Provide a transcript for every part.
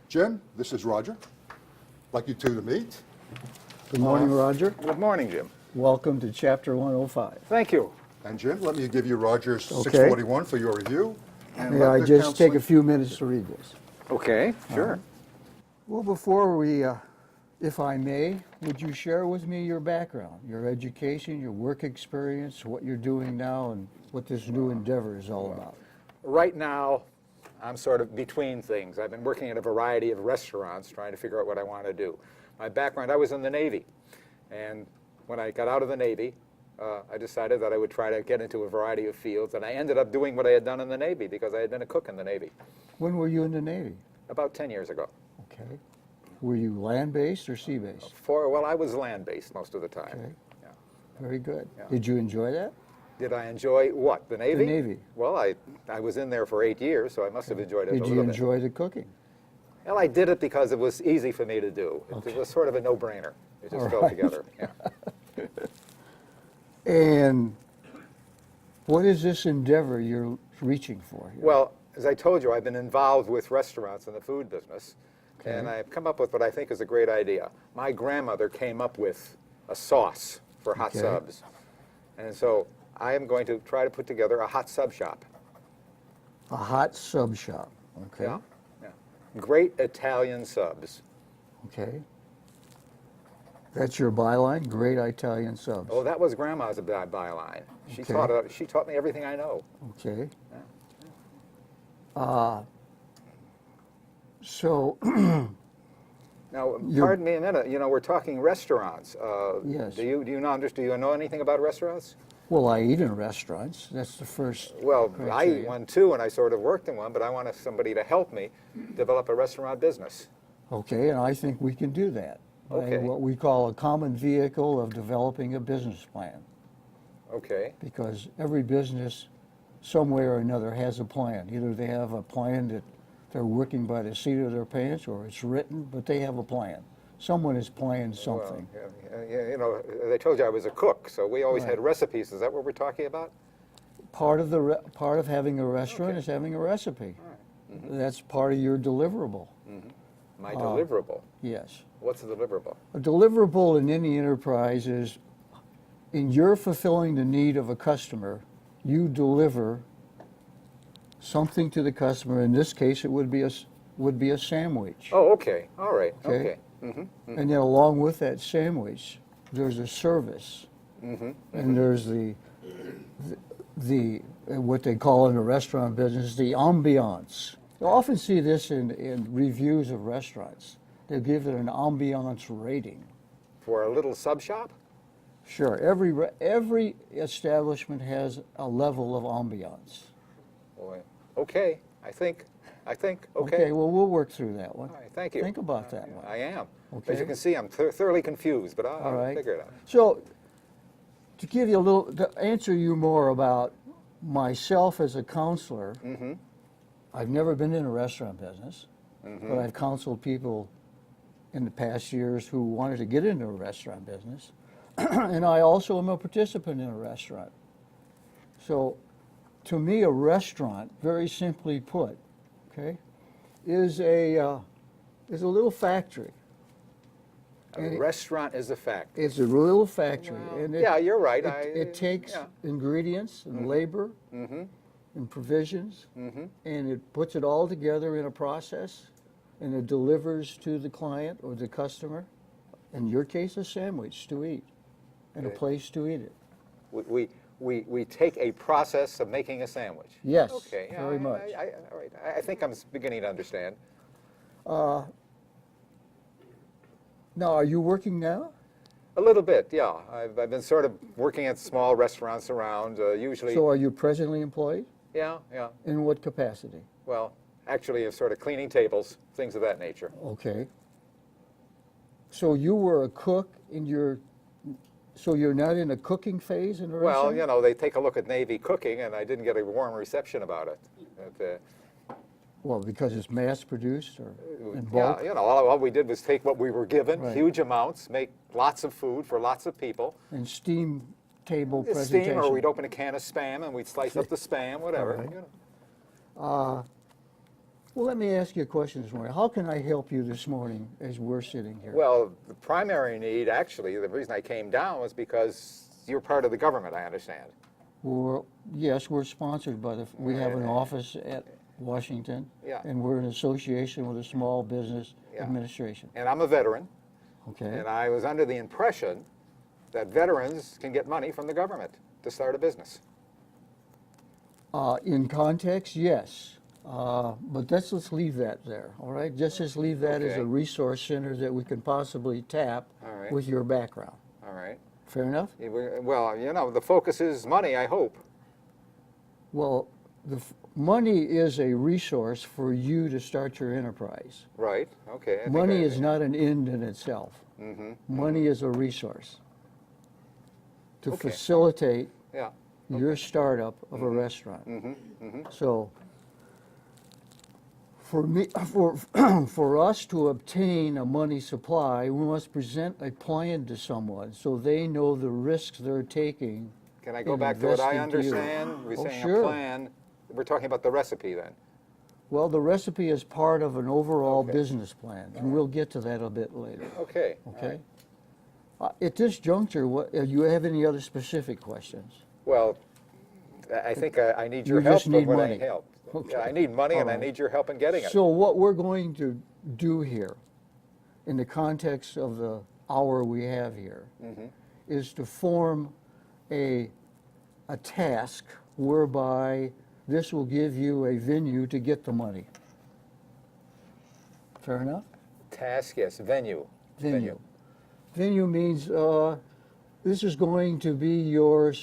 Jim, this is Roger. Like you two to meet. Good morning, Roger. Good morning, Jim. Welcome to Chapter 105. Thank you. And Jim, let me give you Roger's Okay. 641 for your review. And May let I the just take a counseling- few minutes to read this? Okay, sure. Well, before we, if I may, would you share with me your background, your education, your work experience, what you're doing now, and what this new endeavor is all about? Right now, I'm sort of between things. I've been working at a variety of restaurants trying to figure out what I want to do. My background, I was in the Navy. And when I got out of the Navy, I decided that I would try to get into a variety of fields. And I ended up doing what I had done in the Navy because I had been a cook in the Navy When were you in the Navy? about 10 years ago. Okay. Were you land-based or sea-based? Well, I was land-based most of the time. Okay. Yeah. Very good. Yeah. Did you enjoy that? Did I enjoy what, the Navy? The Navy. Well, I was in there for 8 years, so I must have enjoyed it a Did little you bit. enjoy the cooking? Well, I did it because it was easy for me to do. It was sort of a no-brainer. It just fell together. Yeah. And what is this endeavor you're reaching for here? Well, as I told you, I've been involved with restaurants in the food business, Okay. and I've come up with what I think is a great idea. My grandmother came up with a sauce for hot Okay. subs, and so I am going to try to put together a hot sub shop. A hot sub shop. Okay. Yeah, yeah. Great Italian subs. Okay. That's your byline, great Italian subs. Oh, that was Grandma's byline. She Okay. she taught me everything I know. Okay. Yeah. So, Now, You're- pardon me a minute. You know, we're talking restaurants. Yes. Do you know anything about restaurants? well, I eat in restaurants. That's the first. Well, I criteria. eat one too, and I sort of worked in one, but I wanted somebody to help me develop a restaurant business. Okay, and I think we can do that by Okay. what we call a common vehicle of developing a business plan. Okay. Because every business, some way or another, has a plan. Either they have a plan that they're working by the seat of their pants, or it's written, but they have a plan. Someone is planning something. Well, you know, they told you I was a cook, so we always Right. had recipes. Is that what we're talking about? Part of part of having a restaurant Okay. is having a recipe. Mm-hmm. That's part of your deliverable. My deliverable. Yes. What's a deliverable? A deliverable in any enterprise is, in your fulfilling the need of a customer, you deliver something to the customer. In this case, it would be a sandwich. Oh, okay. All right. Okay. Okay. Mm-hmm. And then along with that sandwich, there's a service. Mm-hmm. And there's the what they call in the restaurant business, the ambiance. You often see this in reviews of restaurants. They give it an ambiance rating. For a little sub shop? Sure, every establishment has a level of ambiance. Boy. Okay. I think. Okay. Okay, well, we'll work through that one. All right. Thank you. Think about that one. I am. Okay. As you can see, I'm thoroughly confused, but All I'll right. figure it out. So, to give you a little, to answer you more about myself as a counselor, Mm-hmm. I've never been in a restaurant business, Mm-hmm. but I've counseled people in the past years who wanted to get into a restaurant business. And I also am a participant in a restaurant. So, to me, a restaurant, very simply put, okay, is a little factory. A restaurant is a fact. It's a little factory. And Yeah, you're right. It takes yeah. ingredients and labor Mm-hmm. and provisions, Mm-hmm. and it puts it all together in a process, and it delivers to the client or the customer, in your case, a sandwich to eat, and a Okay. place to eat it. We take a process of making a sandwich. Yes, Okay. yeah, very much. all right. I think I'm beginning to understand. Now, are you working now? A little bit, yeah. I've been sort of working at small restaurants around, usually. So are you presently employed? Yeah. In what capacity? Well, actually, it's sort of cleaning tables, things of that nature. Okay. So you were a cook so you're not in a cooking phase in the Well, restaurant? you know, they take a look at Navy cooking, and I didn't get a warm reception about it. Well, because it's mass produced or in Yeah, bulk? you know, all we did was take what we were given, Right. huge amounts, make lots of food for lots of people. And steam table Steam, presentation? or we'd open a can of Spam and we'd slice up the Spam, whatever. All right. You know. Well, let me ask you a question this morning. How can I help you this morning as we're sitting here? Well, the primary need, actually, the reason I came down was because you're part of the government, I understand. Yes, we're sponsored by we have an office at Washington. Yeah. And we're in association with a Small Business Yeah. Administration. And I'm a veteran, Okay? and I was under the impression that veterans can get money from the government to start a business. In context, yes. But let's leave that there, all right? Just leave that as Okay. a resource center that we can possibly tap All right. with your background. All right. Fair enough? Well, the focus is money, I hope. Well, money is a resource for you to start your enterprise. Right, okay. I think Money I- is not an end in itself. Money is a resource to Okay. facilitate Yeah, your startup of a restaurant. So for me, for us to obtain a money supply, we must present a plan to someone so they know the risks they're taking. can I go in back to what I investing to you. understand? We're Oh, saying sure. a plan, we're talking about the recipe then. Well, the recipe is part of an overall Okay. business plan, and we'll get to that a bit later. Okay. all Okay? right. At this juncture, you have any other specific questions? Well, I think I need your You help. just need when money. I help. Okay. Yeah, I need money All and I right. need your help in getting it. So what we're going to do here, in the context of the hour we have here, is to form a task whereby this will give you a venue to get the money. Fair enough? Task, yes, venue. Venue. Venue means this is going to be your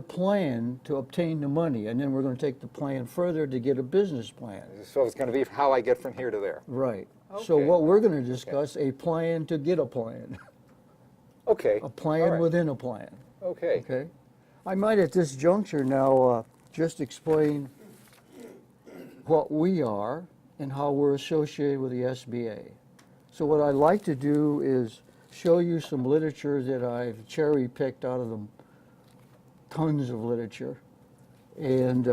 plan to obtain the money, and then we're going to take the plan further to get a business plan. So it's going to be how I get from here to there. Right. So Okay. what we're going to discuss, a plan to get a plan, Okay. a plan all right. within a plan. Okay. Okay? I might at this juncture now just explain what we are and how we're associated with the SBA. So what I'd like to do is show you some literature that I've cherry-picked out of the tons of literature and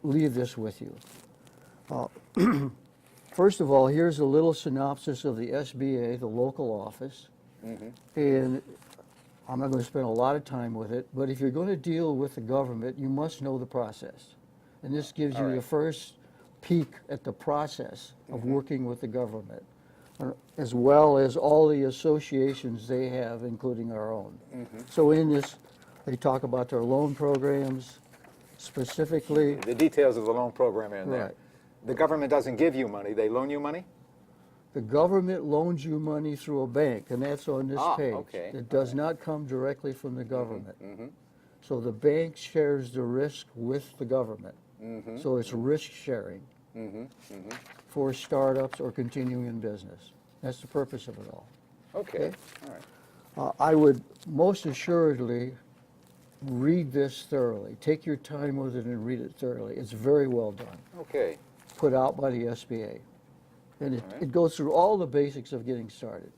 leave this with you. First of all, here's a little synopsis of the SBA, the local office. And I'm not going to spend a lot of time with it, but if you're going to deal with the government, you must know the process. And this gives you All the right. first peek at the process of working with the government, as well as all the associations they have, including our own. So in this, they talk about their loan programs, specifically. The details of the loan program are in there. Right. The government doesn't give you money, they loan you money? The government loans you money through a bank, and that's on this Ah, page. okay. It does not come directly from the government. So the bank shares the risk with the government. So it's risk sharing for startups or continuing in business. That's the purpose of it all. Okay, Okay. all right. I would most assuredly read this thoroughly. Take your time with it and read it thoroughly. It's very well done, Okay, put out by the SBA. And All right. it goes through all the basics of getting started.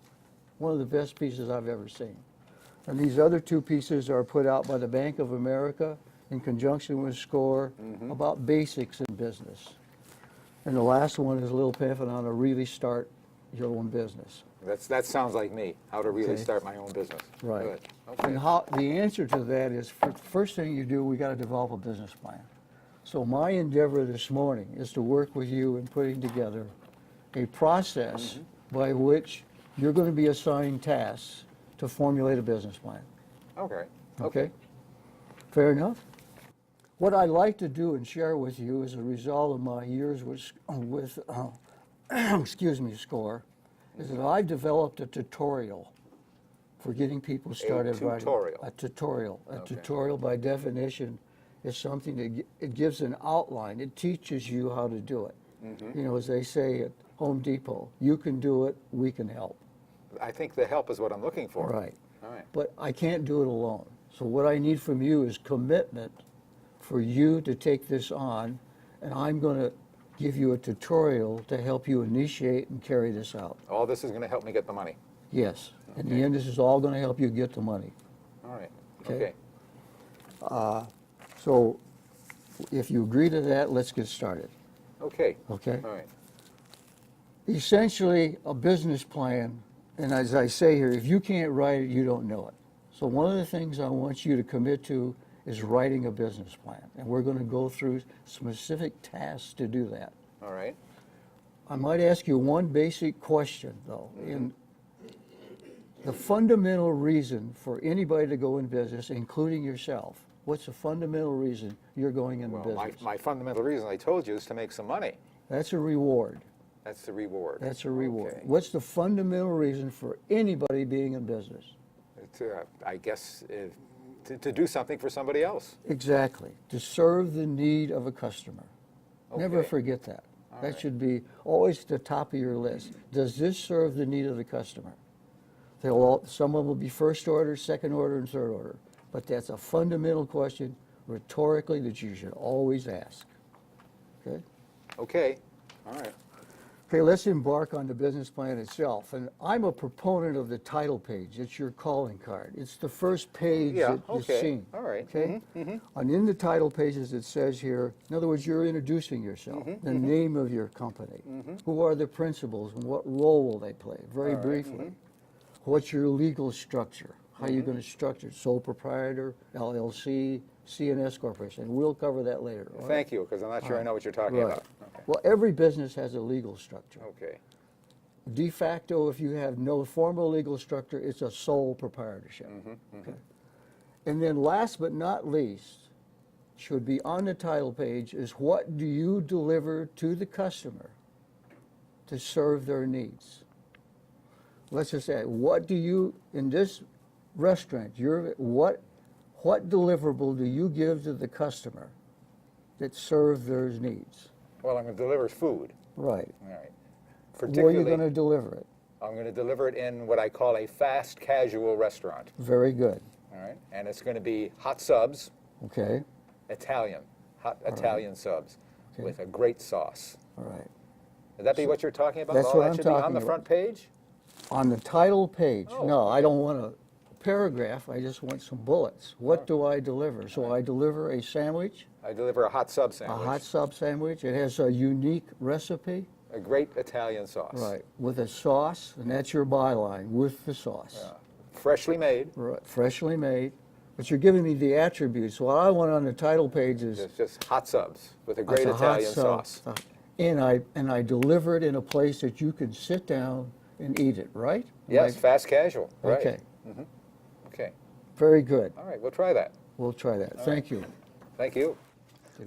One of the best pieces I've ever seen. And these other two pieces are put out by the Bank of America in conjunction with SCORE about basics in business. And the last one is a little pamphlet on how to really start your own business. that sounds like me, how to really Okay. start my own business. Right. Good, And okay. how, the answer to that is, first thing you do, we got to develop a business plan. So my endeavor this morning is to work with you in putting together a process by which you're going to be assigned tasks to formulate a business plan. Okay, Okay? Fair enough? What I'd like to do and share with you as a result of my years with excuse me, SCORE, is that I've developed a tutorial for getting people started writing. tutorial. A tutorial. A Okay. tutorial, by definition, is something that it gives an outline. It teaches you how to do it. You know, as they say at Home Depot, you can do it, we can help. I think the help is what I'm looking for. Right. All right. But I can't do it alone. So what I need from you is commitment for you to take this on, and I'm going to give you a tutorial to help you initiate and carry this out. All this is going to help me get the money. Yes. In the Okay. end, this is all going to help you get the money. All right, Okay. okay. So if you agree to that, let's get started. Okay, Okay? all right. essentially a business plan, and as I say here, if you can't write it, you don't know it. So one of the things I want you to commit to is writing a business plan, and we're going to go through specific tasks to do that. All right. I might ask you one basic question, though. In the fundamental reason for anybody to go in business, including yourself, what's the fundamental reason you're going into Well, business? my fundamental reason I told you is to make some money. That's a reward. That's the reward. That's a reward. Okay. What's the fundamental reason for anybody being in business? I guess to do something for somebody else. Exactly. To serve the need of a customer. Never Okay. forget that. That right. should be always at the top of your list. Does this serve the need of the customer? Someone will be first order, second order, and third order. But that's a fundamental question, rhetorically, that you should always ask. Okay? Okay. All right. Okay, let's embark on the business plan itself. And I'm a proponent of the title page. It's your calling card. It's the first page Yeah, that is okay. seen. All right. Okay? And in the title pages, it says here, in other words, you're introducing yourself, the name of your company, who are the principals, and what role will they play, very briefly. What's your legal structure? How are you going to structure it? Sole proprietor, LLC, C&S Corporation. And we'll cover that later. all right? Thank you, because I'm not sure I know what you're talking Right. about. Okay. Well, every business has a legal structure. Okay. De facto, if you have no formal legal structure, it's a sole proprietorship. Okay. And then last but not least, should be on the title page, is what do you deliver to the customer to serve their needs? Let's just say, what do you, in this restaurant, what deliverable do you give to the customer that serves their needs? Well, I'm going to deliver food. Right. All right. Where are you going to deliver it? I'm going to deliver it in what I call a fast casual restaurant. Very good. All right. And it's going to be hot subs, Okay. hot Italian subs Okay. with a great sauce. All right. Would that be what you're talking about? That's All what that I'm should be on talking the about. front page? On the title page, Oh, no, I don't want a paragraph. I just want some bullets. What do I deliver? So I deliver a sandwich, I deliver a hot sub a sandwich. hot sub sandwich. It has a unique recipe, A great Italian sauce. right, with a sauce, and that's your byline, with the sauce. Freshly made. Right, freshly made. But you're giving me the attributes. What I want on the title page is Just hot subs with a great it's a hot Italian sub, sauce. and I deliver it in a place that you can sit down and eat it, right? Yes, Like- fast casual. Right. Okay, Okay. very good. All right, we'll try that. We'll try that. Thank you. Thank you.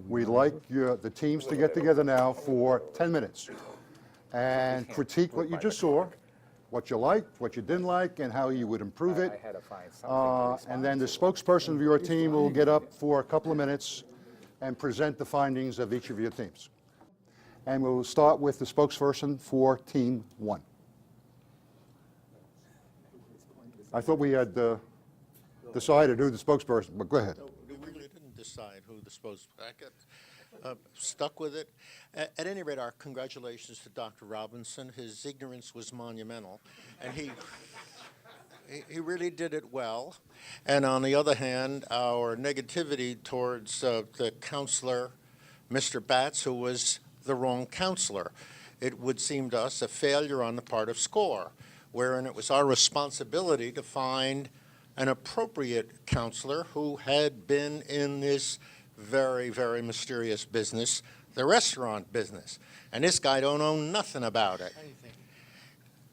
We'd like the teams to get together now for 10 minutes and critique what you just saw, what you liked, what you didn't like, and how you would improve I it. had to find something. And then the spokesperson of your team will get up for a couple of minutes and present the findings of each of your teams. And we'll start with the spokesperson for Team 1. I thought we had decided who the spokesperson, but go ahead. No, we really didn't decide who the supposed, I got stuck with it. At any rate, our congratulations to Dr. Robinson. His ignorance was monumental, and he really did it well. And on the other hand, our negativity towards the counselor, Mr. Batts, who was the wrong counselor. It would seem to us a failure on the part of SCORE, wherein it was our responsibility to find an appropriate counselor who had been in this very, very mysterious business, the restaurant business. And this guy don't know nothing about it.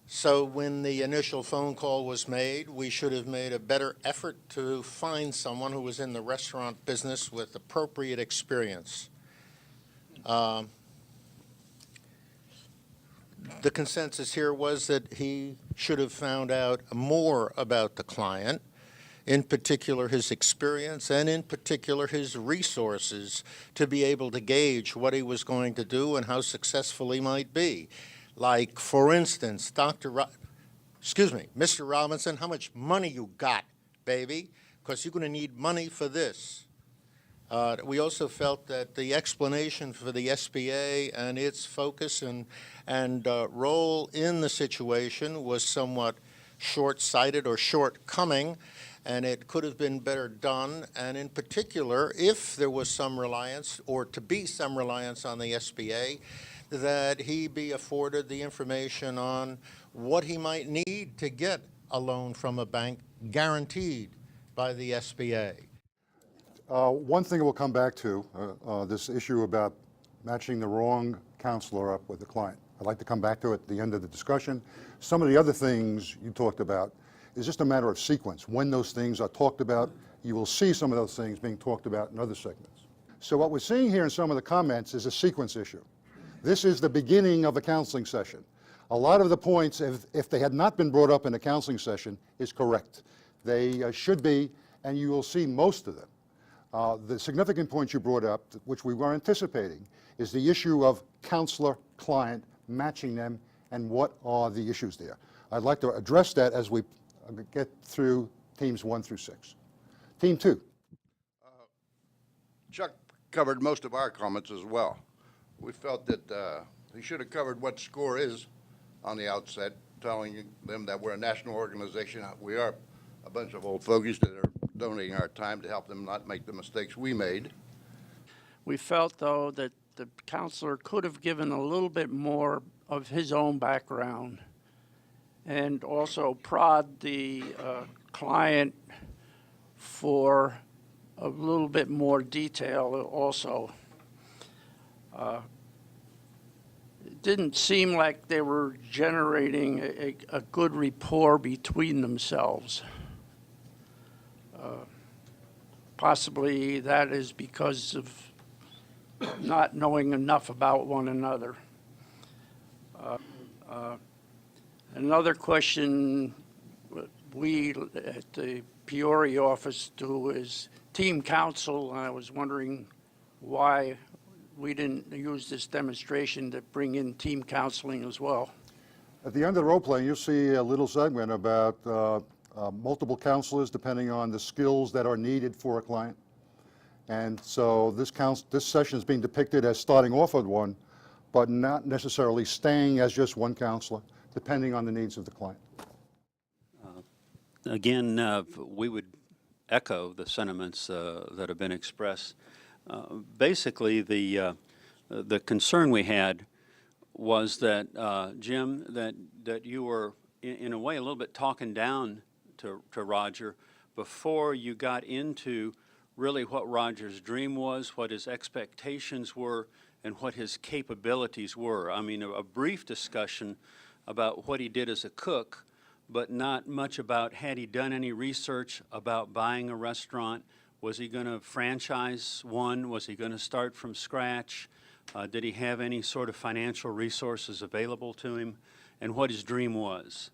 So when the initial phone call was made, we should have made a better effort to find someone who was in the restaurant business with appropriate experience. The consensus here was that he should have found out more about the client, in particular his experience and in particular his resources to be able to gauge what he was going to do and how successful he might be. Like, for instance, Mr. Robinson, how much money you got, baby? Because you're going to need money for this. We also felt that the explanation for the SBA and its focus and role in the situation was somewhat short-sighted or shortcoming, and it could have been better done. And in particular, if there was some reliance, or to be some reliance on the SBA, that he be afforded the information on what he might need to get a loan from a bank guaranteed by the SBA. One thing we'll come back to, this issue about matching the wrong counselor up with the client. I'd like to come back to it at the end of the discussion. Some of the other things you talked about is just a matter of sequence. When those things are talked about, you will see some of those things being talked about in other segments. So what we're seeing here in some of the comments is a sequence issue. This is the beginning of a counseling session. A lot of the points, if they had not been brought up in a counseling session, is correct. They should be, and you will see most of them. The significant point you brought up, which we were anticipating, is the issue of counselor-client matching them and what are the issues there. I'd like to address that as we get through teams 1 through 6. Team 2. Chuck covered most of our comments as well. We felt that he should have covered what SCORE is on the outset, telling them that we're a national organization. We are a bunch of old fogies that are donating our time to help them not make the mistakes we made. We felt, though, that the counselor could have given a little bit more of his own background and also prod the client for a little bit more detail also. It didn't seem like they were generating a good rapport between themselves. Possibly that is because of not knowing enough about one another. Another question we at the Peoria office do is team counsel, and I was wondering why we didn't use this demonstration to bring in team counseling as well. At the end of the role playing, you'll see a little segment about multiple counselors depending on the skills that are needed for a client. And so this session is being depicted as starting off with one, but not necessarily staying as just one counselor, depending on the needs of the client. Again, we would echo the sentiments that have been expressed. Basically, the concern we had was that, Jim, that you were, in a way, a little bit talking down to Roger before you got into really what Roger's dream was, what his expectations were, and what his capabilities were. I mean, a brief discussion about what he did as a cook, but not much about had he done any research about buying a restaurant. Was he going to franchise one? Was he going to start from scratch? Did he have any sort of financial resources available to him? And what his dream was.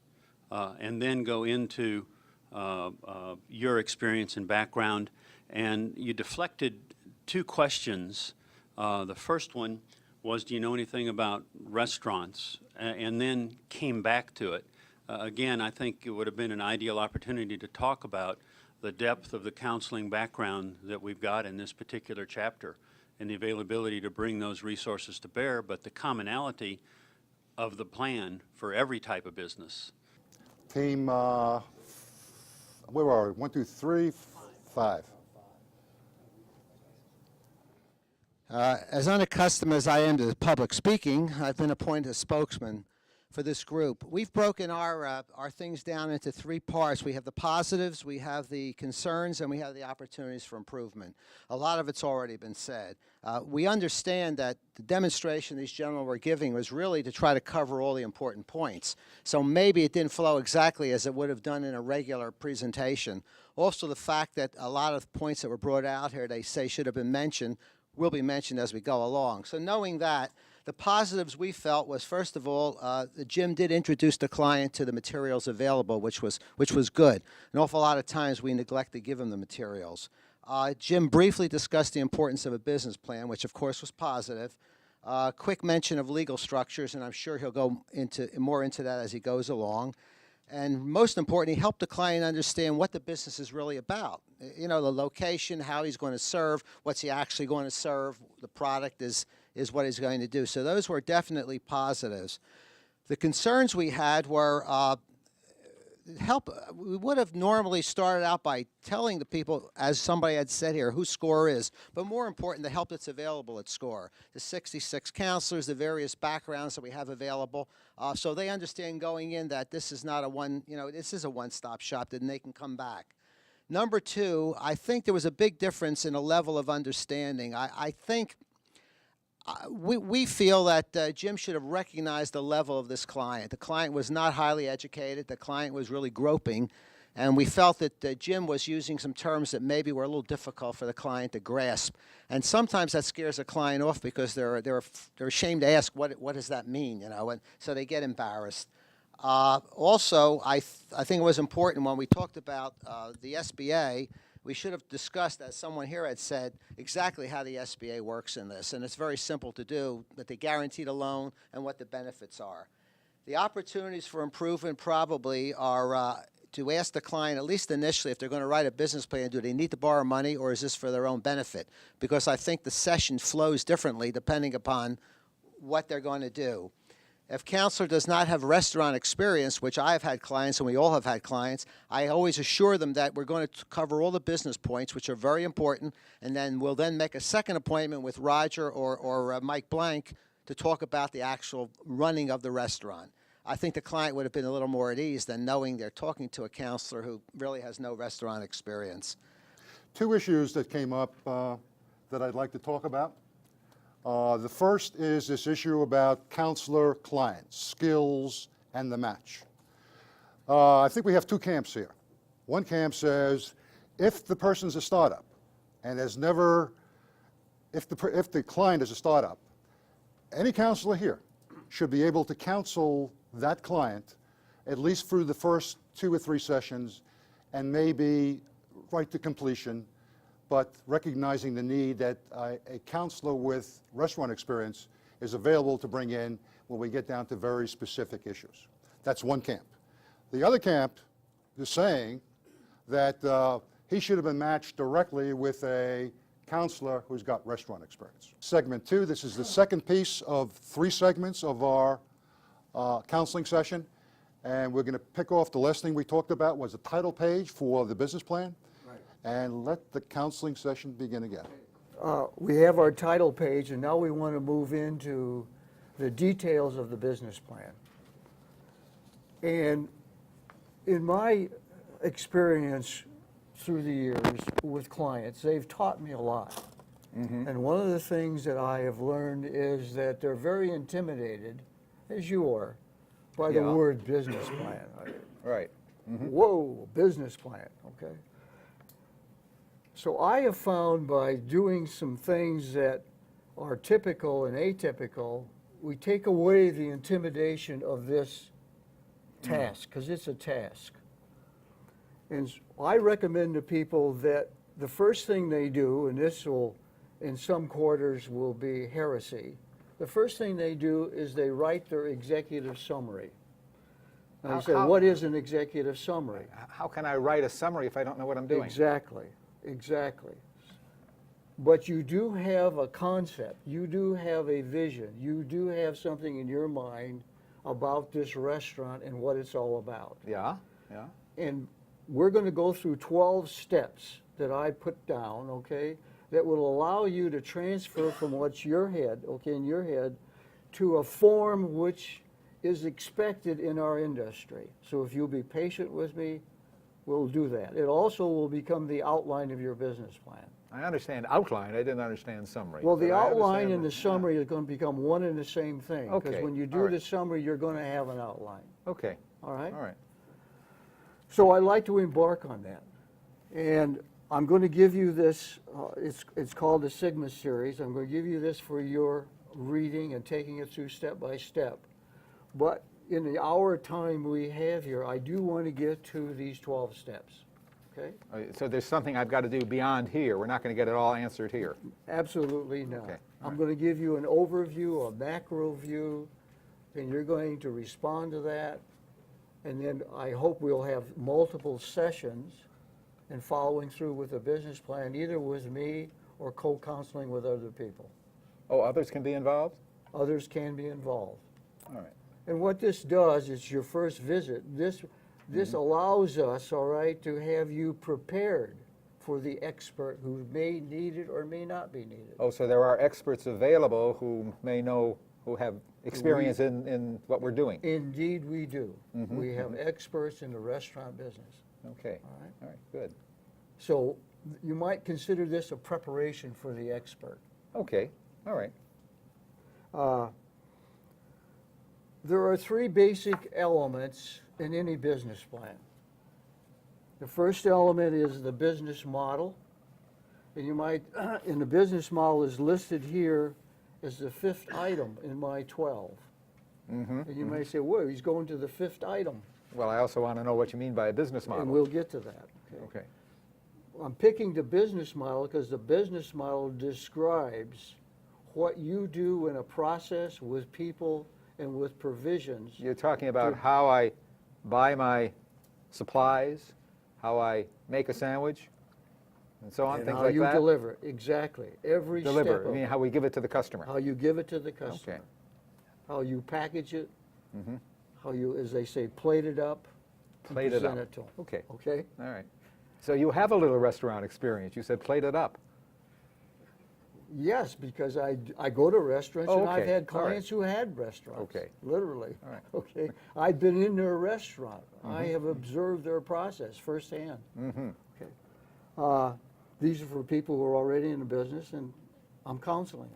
And then go into your experience and background. And you deflected 2 questions. The first one was, do you know anything about restaurants? And then came back to it. Again, I think it would have been an ideal opportunity to talk about the depth of the counseling background that we've got in this particular chapter and the availability to bring those resources to bear, but the commonality of the plan for every type of business. Team, where are we? 1, 2, 3, 5. As unaccustomed as I am to public speaking, I've been appointed a spokesman for this group. We've broken our things down into 3 parts. We have the positives, we have the concerns, and we have the opportunities for improvement. A lot of it's already been said. We understand that the demonstration these gentlemen were giving was really to try to cover all the important points. So maybe it didn't flow exactly as it would have done in a regular presentation. Also, the fact that a lot of points that were brought out here they say should have been mentioned will be mentioned as we go along. So knowing that, the positives we felt was, first of all, Jim did introduce the client to the materials available, which was good. An awful lot of times we neglect to give him the materials. Jim briefly discussed the importance of a business plan, which of course was positive. Quick mention of legal structures, and I'm sure he'll go more into that as he goes along. And most important, he helped the client understand what the business is really about. You know, the location, how he's going to serve, what's he actually going to serve, the product is what he's going to do. So those were definitely positives. The concerns we had were help, we would have normally started out by telling the people, as somebody had said here, who SCORE is, but more important, the help that's available at SCORE. The 66 counselors, the various backgrounds that we have available, so they understand going in that this is not a this is a one-stop shop, that they can come back. Number two, I think there was a big difference in a level of understanding. I think we feel that Jim should have recognized the level of this client. The client was not highly educated. The client was really groping. And we felt that Jim was using some terms that maybe were a little difficult for the client to grasp. And sometimes that scares a client off because they're ashamed to ask, what does that mean, and so they get embarrassed. Also, I think it was important when we talked about the SBA, we should have discussed, as someone here had said, exactly how the SBA works in this. And it's very simple to do, that they guaranteed a loan and what the benefits are. The opportunities for improvement probably are to ask the client, at least initially, if they're going to write a business plan, do they need to borrow money or is this for their own benefit? Because I think the session flows differently depending upon what they're going to do. If counselor does not have restaurant experience, which I have had clients and we all have had clients, I always assure them that we're going to cover all the business points, which are very important, and then we'll then make a second appointment with Roger or Mike Blank to talk about the actual running of the restaurant. I think the client would have been a little more at ease than knowing they're talking to a counselor who really has no restaurant experience. Two issues that came up that I'd like to talk about. The first is this issue about counselor-client, skills, and the match. I think we have two camps here. One camp says if the person's a startup and has never, if the client is a startup, any counselor here should be able to counsel that client at least through the first 2 or 3 sessions and maybe right to completion, but recognizing the need that a counselor with restaurant experience is available to bring in when we get down to very specific issues. That's one camp. The other camp is saying that he should have been matched directly with a counselor who's got restaurant experience. Segment 2, this is the second piece of 3 segments of our counseling session, and we're going to pick off the last thing we talked about was the title page for the business plan. And let the counseling session begin again. We have our title page, and now we want to move into the details of the business plan. And in my experience through the years with clients, they've taught me a lot. And one of the things that I have learned is that they're very intimidated, as you are, by the word business plan. Right. Whoa, business plan, okay? So I have found by doing some things that are typical and atypical, we take away the intimidation of this task, because it's a task. And I recommend to people that the first thing they do, and this will, in some quarters, will be heresy, the first thing they do is they write their executive summary. And I say, what is an executive summary? How can I write a summary if I don't know what I'm doing? Exactly. Exactly. But you do have a concept, you do have a vision, you do have something in your mind about this restaurant and what it's all about. Yeah, yeah. And we're going to go through 12 steps that I put down, okay, that will allow you to transfer from what's your head, okay, in your head, to a form which is expected in our industry. So if you'll be patient with me, we'll do that. It also will become the outline of your business plan. I understand outline, I didn't understand summary. Well, the but I outline understand and the summary are going to become one and the same thing. Okay, Because when you all do right. the summary, you're going to have an outline. Okay, All right? all right. So I'd like to embark on that. And I'm going to give you this, it's called the Sigma series. I'm going to give you this for your reading and taking it through step by step. But in the hour time we have here, I do want to get to these 12 steps, okay? So there's something I've got to do beyond here. We're not going to get it all answered here. Absolutely not. Okay, I'm going to give you an overview, a macro view, and you're going to respond to that. And then I hope we'll have multiple sessions and following through with a business plan, either with me or co-counseling with other people. Oh, others can be involved? Others can be involved. All right. And what this does is your first visit, This allows us, all right, to have you prepared for the expert who may need it or may not be needed. Oh, so there are experts available who may know, who have experience in what we're doing. Indeed, we do. We have experts in the restaurant business. Okay. All right. All right, good. So you might consider this a preparation for the expert. Okay, all right. There are three basic elements in any business plan. The first element is the business model. And you might, and the business model is listed here as the fifth item in my 12. And you may say, whoa, he's going to the fifth item. Well, I also want to know what you mean by a business model. And we'll get to that. Okay. I'm picking the business model because the business model describes what you do in a process with people and with provisions. You're talking about how I buy my supplies, how I make a sandwich, and so on, And things how like you that? deliver, exactly. Every step Deliver, of I mean, it. how we give it to the customer. How you give it to the customer. Okay. How you package it. How you, as they say, plate it up. and Plate it present up. to 'em. Okay, Okay? all right. So you have a little restaurant experience. You said plate it up. Yes, because I go to restaurants Oh, and I've okay. had All right. clients who had restaurants. Okay. Literally. All right. Okay. I've been in their restaurant. I have observed their process firsthand. Okay. These are for people who are already in the business, and I'm counseling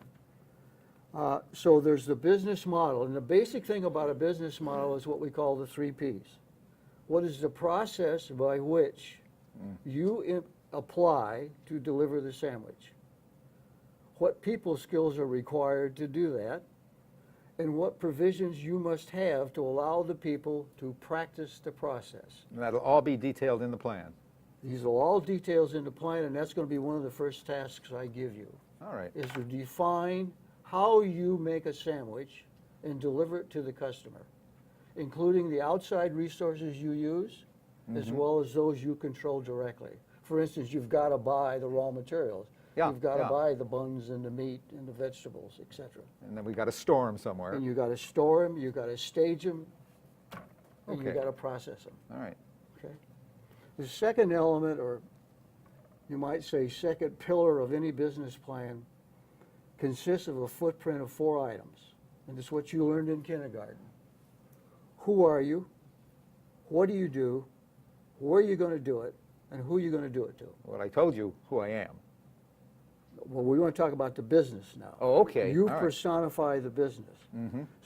them. So there's the business model, and the basic thing about a business model is what we call the 3 Ps. What is the process by which you apply to deliver the sandwich? What people skills are required to do that, and what provisions you must have to allow the people to practice the process. And that'll all be detailed in the plan. These are all details in the plan, and that's going to be one of the first tasks I give you, All right. is to define how you make a sandwich and deliver it to the customer, including the outside resources you use, as well as those you control directly. For instance, you've got to buy the raw materials. Yeah, You've got to yeah. buy the buns and the meat and the vegetables, et cetera. And then we got to store them somewhere. And you got to store them, you got to stage them, and you Okay. got to process them. All right. Okay. The second element, or you might say second pillar of any business plan, consists of a footprint of 4 items. And it's what you learned in kindergarten. Who are you? What do you do? Where are you going to do it? And who are you going to do it to? Well, I told you who I am. Well, we want to talk about the business now. Oh, okay. You All right. personify the business.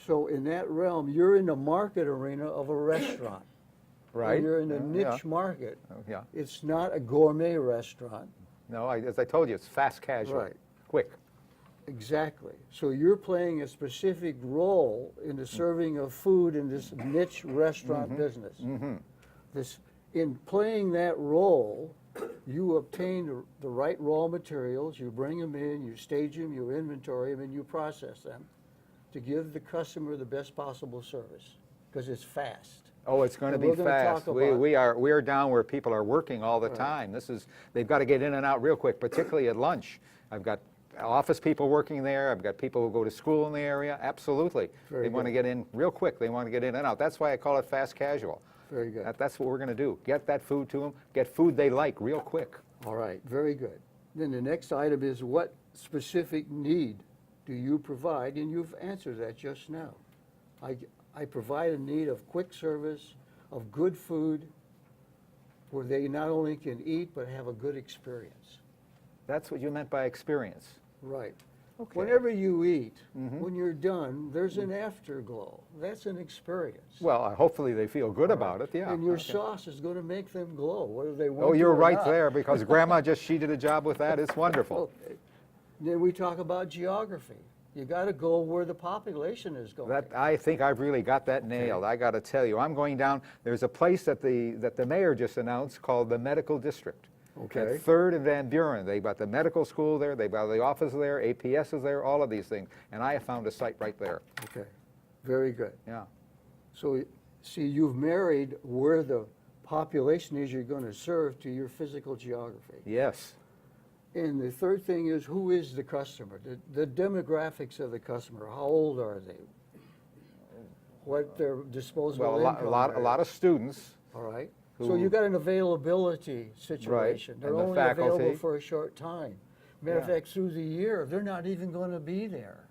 So in that realm, you're in the market arena of a restaurant. Right. And you're in a Yeah, niche market. yeah. Oh, yeah. It's not a gourmet restaurant. No, as I told you, it's fast casual. Right. Quick. Exactly. So you're playing a specific role in the serving of food in this niche restaurant business. This, in playing that role, you obtain the right raw materials, you bring them in, you stage them, you inventory them, and you process them to give the customer the best possible service, because it's fast. Oh, it's going to And be we're gonna fast. talk We about- are down where people are working all the time. They've got to get in and out real quick, particularly at lunch. I've got office people working there. I've got people who go to school in the area. Absolutely. Very They want to good. get in real quick. They want to get in and out. That's why I call it fast casual. Very good. That's what we're going to do. Get that food to them. Get food they like real quick. All right, very good. Then the next item is, what specific need do you provide? And you've answered that just now. I provide a need of quick service, of good food, where they not only can eat, but have a good experience. That's what you meant by experience. Right. Okay. Whenever you eat, when you're done, there's an afterglow. That's an experience. Well, hopefully they feel good about it, yeah. And your Okay. sauce is going to make them glow, whether they want Oh, to you're or right not. there, because Grandma she did a job with that. It's wonderful. Okay. Then we talk about geography. You got to go where the population is going. I think I've really got that nailed. I got to tell you, I'm going down. There's a place that the mayor just announced called the Medical District. Okay. At 3rd and Van Buren. They've got the medical school there. They've got the office there. APS is there. All of these things. And I have found a site right there. Okay, very good. Yeah. So, see, you've married where the population is you're going to serve to your physical geography. Yes. And the third thing is, who is the customer? The demographics of the customer. How old are they? What their disposable Well, income a lot is. of students. all right? So you got an availability situation. They're and the only available faculty. for a short time. Matter of Yeah. fact, through the year, they're not even going to be there.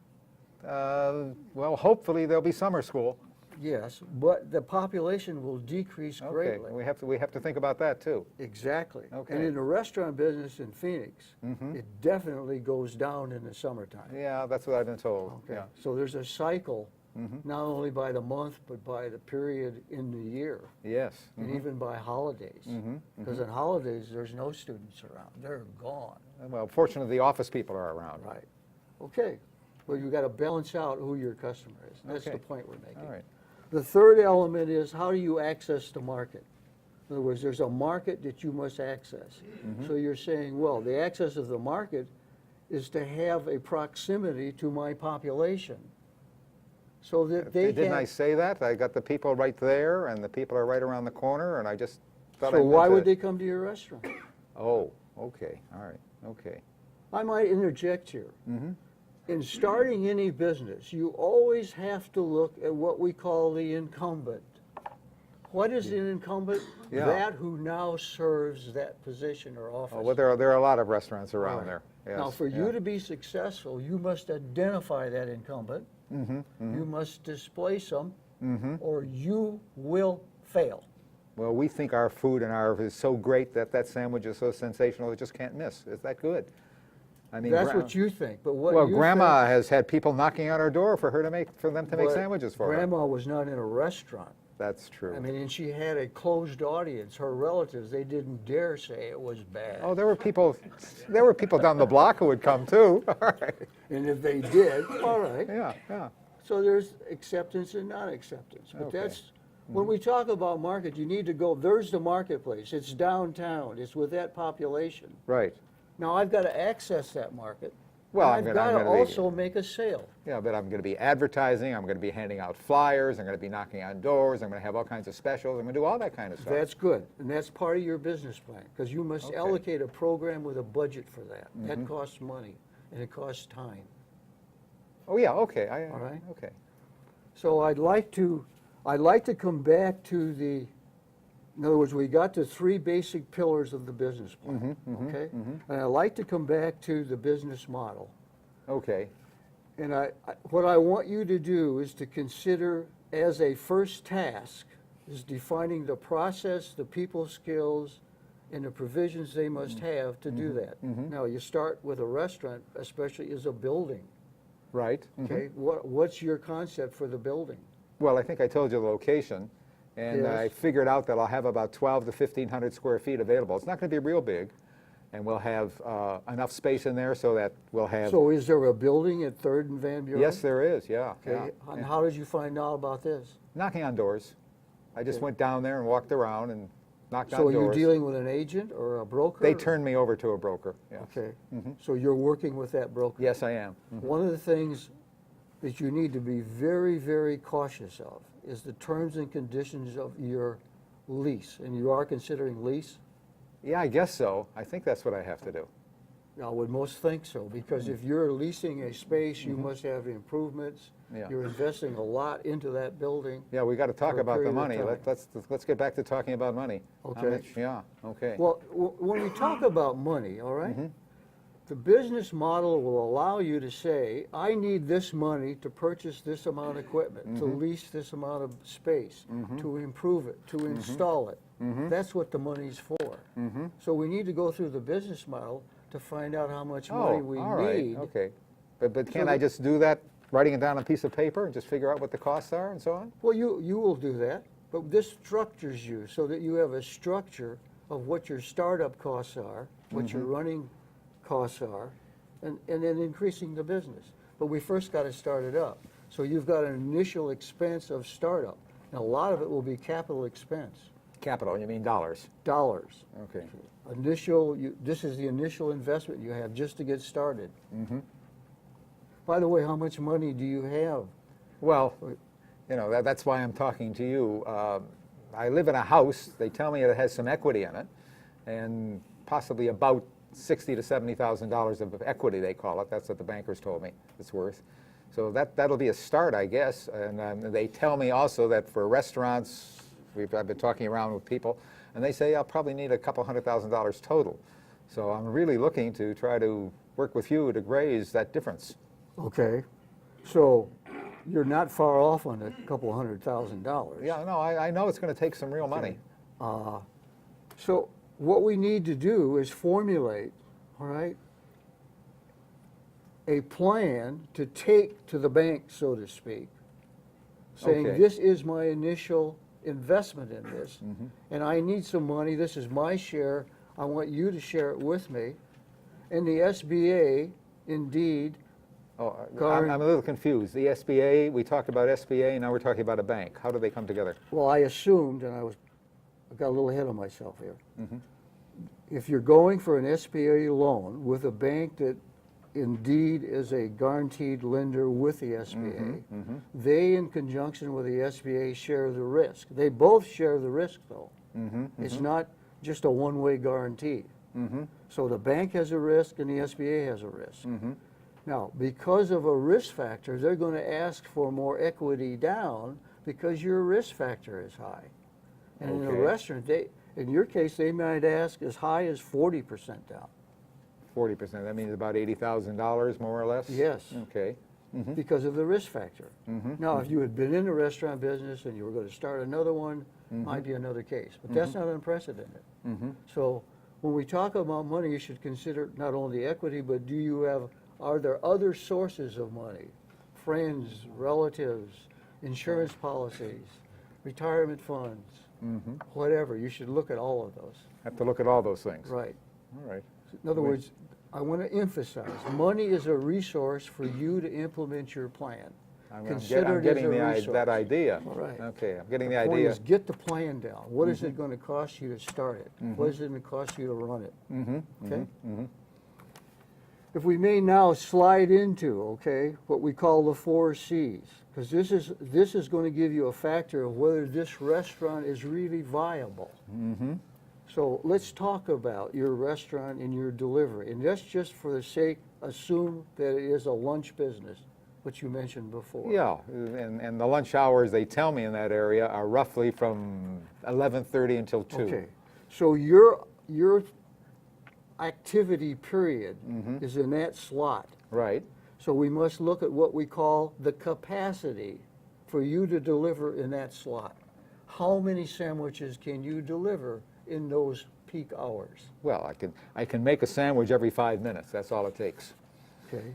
Well, hopefully there'll be summer school. Yes, but the population will decrease Okay, greatly. we have to think about that too. Exactly. Okay. And in the restaurant business in Phoenix, it definitely goes down in the summertime. Yeah, that's what I've been told. Okay. Yeah. So there's a cycle, not only by the month, but by the period in the year, Yes. and even by holidays. Because on holidays, there's no students around. They're gone. Well, fortunately, the office people are around. Right. Okay. Well, you got to balance out who your customer is. That's Okay. the point we're making. All right. The third element is how do you access the market? In other words, there's a market that you must access. So you're saying, well, the access of the market is to have a proximity to my population so that they Didn't I can. say that? I got the people right there, and the people are right around the corner, and I just thought I So meant why to- would they come to your restaurant? Oh, okay, all right, okay. I might interject here. In starting any business, you always have to look at what we call the incumbent. What is an incumbent? Yeah. That who now serves that position or office. Oh, well, there are a lot of restaurants All around right. there. Now, Yes, for you yeah. to be successful, you must identify that incumbent. You must displace them, or you will fail. Well, we think our food and our is so great that that sandwich is so sensational it just can't miss. Is that good? I mean, That's what you think, but what Well, you Grandma think, has had people knocking on her door for them to make but sandwiches for her. Grandma was not in a restaurant. That's true. I mean, and she had a closed audience. Her relatives, they didn't dare say it was bad. Oh, there were people down the block who would come too. All right. And if they did, all right. Yeah, yeah. So there's acceptance and non-acceptance. But Okay. that's, when we talk about market, you need to go, there's the marketplace. It's downtown. It's with that population. Right. Now, I've got to access that market. Well, and I've got to also make a sale. Yeah, but I'm going to be advertising. I'm going to be handing out flyers. I'm going to be knocking on doors. I'm going to have all kinds of specials. I'm going to do all that kind of stuff. That's good. And that's part of your business plan, because you must Okay. allocate a program with a budget for that. That costs money, and it costs time. Oh yeah. Okay. All right. Okay. So I'd like to come back to in other words, we got to three basic pillars of the business plan, okay? And I'd like to come back to the business model. Okay. And what I want you to do is to consider as a first task is defining the process, the people skills, and the provisions they must have to do that. Now, you start with a restaurant, especially as a building, Right. okay? What's your concept for the building? Well, I think I told you the location, and Yes. I figured out that I'll have about 12 to 1,500 square feet available. It's not going to be real big, and we'll have enough space in there so that we'll have. So is there a building at 3rd and Van Buren? Yes, there is. Yeah. Okay, yeah. and how did you find out about this? Knocking on doors. I just Okay. went down there and walked around and knocked So on are you doors. dealing with an agent or a broker? They turned me over to a broker. Yes. Okay, so you're working with that broker? Yes, I am. One of the things that you need to be very, very cautious of is the terms and conditions of your lease. And you are considering lease? Yeah, I guess so. I think that's what I have to do. I would most think so, because if you're leasing a space, you must have improvements. Yeah. You're investing a lot into that building. Yeah, we got to talk For a about the period of money. time. Let's get back to talking about money. How Okay. much- Yeah. Okay. Well, when we talk about money, all right, the business model will allow you to say, I need this money to purchase this amount of equipment, to lease this amount of space, to improve it, to install it. That's what the money's for. So we need to go through the business model to find out how much money we all right. need. Okay. But can't I just do that, writing it down on a piece of paper and just figure out what the costs are and so on? Well, you will do that, but this structures you so that you have a structure of what your startup costs are, what your running costs are, and then increasing the business. But we first got to start it up. So you've got an initial expense of startup, and a lot of it will be capital expense, Capital, you mean dollars? dollars. Okay. This is the initial investment you have just to get started. By the way, how much money do you have? Well, that's why I'm talking to you. I live in a house. They tell me it has some equity in it, and possibly about $60,000 to $70,000 of equity, they call it. That's what the bankers told me it's worth. So that'll be a start, I guess. And they tell me also that for restaurants, I've been talking around with people, and they say I'll probably need a couple $100,000 total. So I'm really looking to try to work with you to raise that difference. Okay, so you're not far off on a couple $100,000. Yeah, no, I know it's going to take some real money. So what we need to do is formulate, all right, a plan to take to the bank, so to speak, saying, Okay. this is my initial investment in this, and I need some money, this is my share, I want you to share it with me. And the SBA, indeed, Oh, Gar- I'm a little confused. The SBA, we talked about SBA, now we're talking about a bank. How do they come together? well, I assumed, and I got a little ahead of myself here. If you're going for an SBA loan with a bank that indeed is a guaranteed lender with the SBA, they, in conjunction with the SBA, share the risk. They both share the risk, though. It's not just a one-way guarantee. So the bank has a risk and the SBA has a risk. Now, because of a risk factor, they're going to ask for more equity down because your risk factor is high. And in a Okay. restaurant, in your case, they might ask as high as 40% down. 40%, that means about $80,000 more or less? Yes. Okay. Because of the risk factor. Now, if you had been in the restaurant business and you were going to start another one, might be another case. But that's not unprecedented. So when we talk about money, you should consider not only equity, but are there other sources of money? Friends, relatives, insurance policies, retirement funds, whatever. You should look at all of those. Have to look at all those things. Right. All right. In other words, I want to emphasize, money is a resource for you to implement your plan. Consider it as getting a that resource. idea. All right. Okay, I'm getting the Point idea. is, get the plan down. What is it going to cost you to start it? What is it going to cost you to run it? Okay? If we may now slide into, okay, what we call the 4 C's, because this is going to give you a factor of whether this restaurant is really viable. So let's talk about your restaurant and your delivery. And that's just for the sake, assume that it is a lunch business, which you mentioned before. Yeah, and the lunch hours, they tell me in that area, are roughly from 11:30 until 2. Okay, so your activity period is in that slot. Right. So we must look at what we call the capacity for you to deliver in that slot. How many sandwiches can you deliver in those peak hours? Well, I can make a sandwich every 5 minutes. That's all it takes. Okay.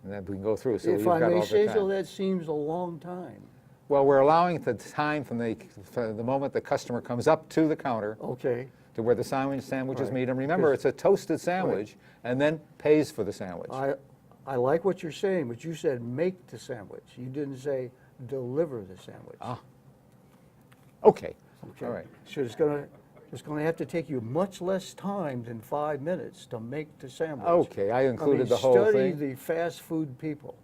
And then we can go through. So If you've I got may all the say time. so, that seems a long time. Well, we're allowing the time from the moment the customer comes up to the counter Okay. to where the sandwiches Right. meet. And remember, it's a toasted sandwich, and then pays for the sandwich. I like what you're saying, but you said make the sandwich. You didn't say deliver the sandwich. Okay. Okay. All right. So it's gonna have to take you much less time than 5 minutes to make the sandwich. Okay, I included the whole Study thing. the fast food people.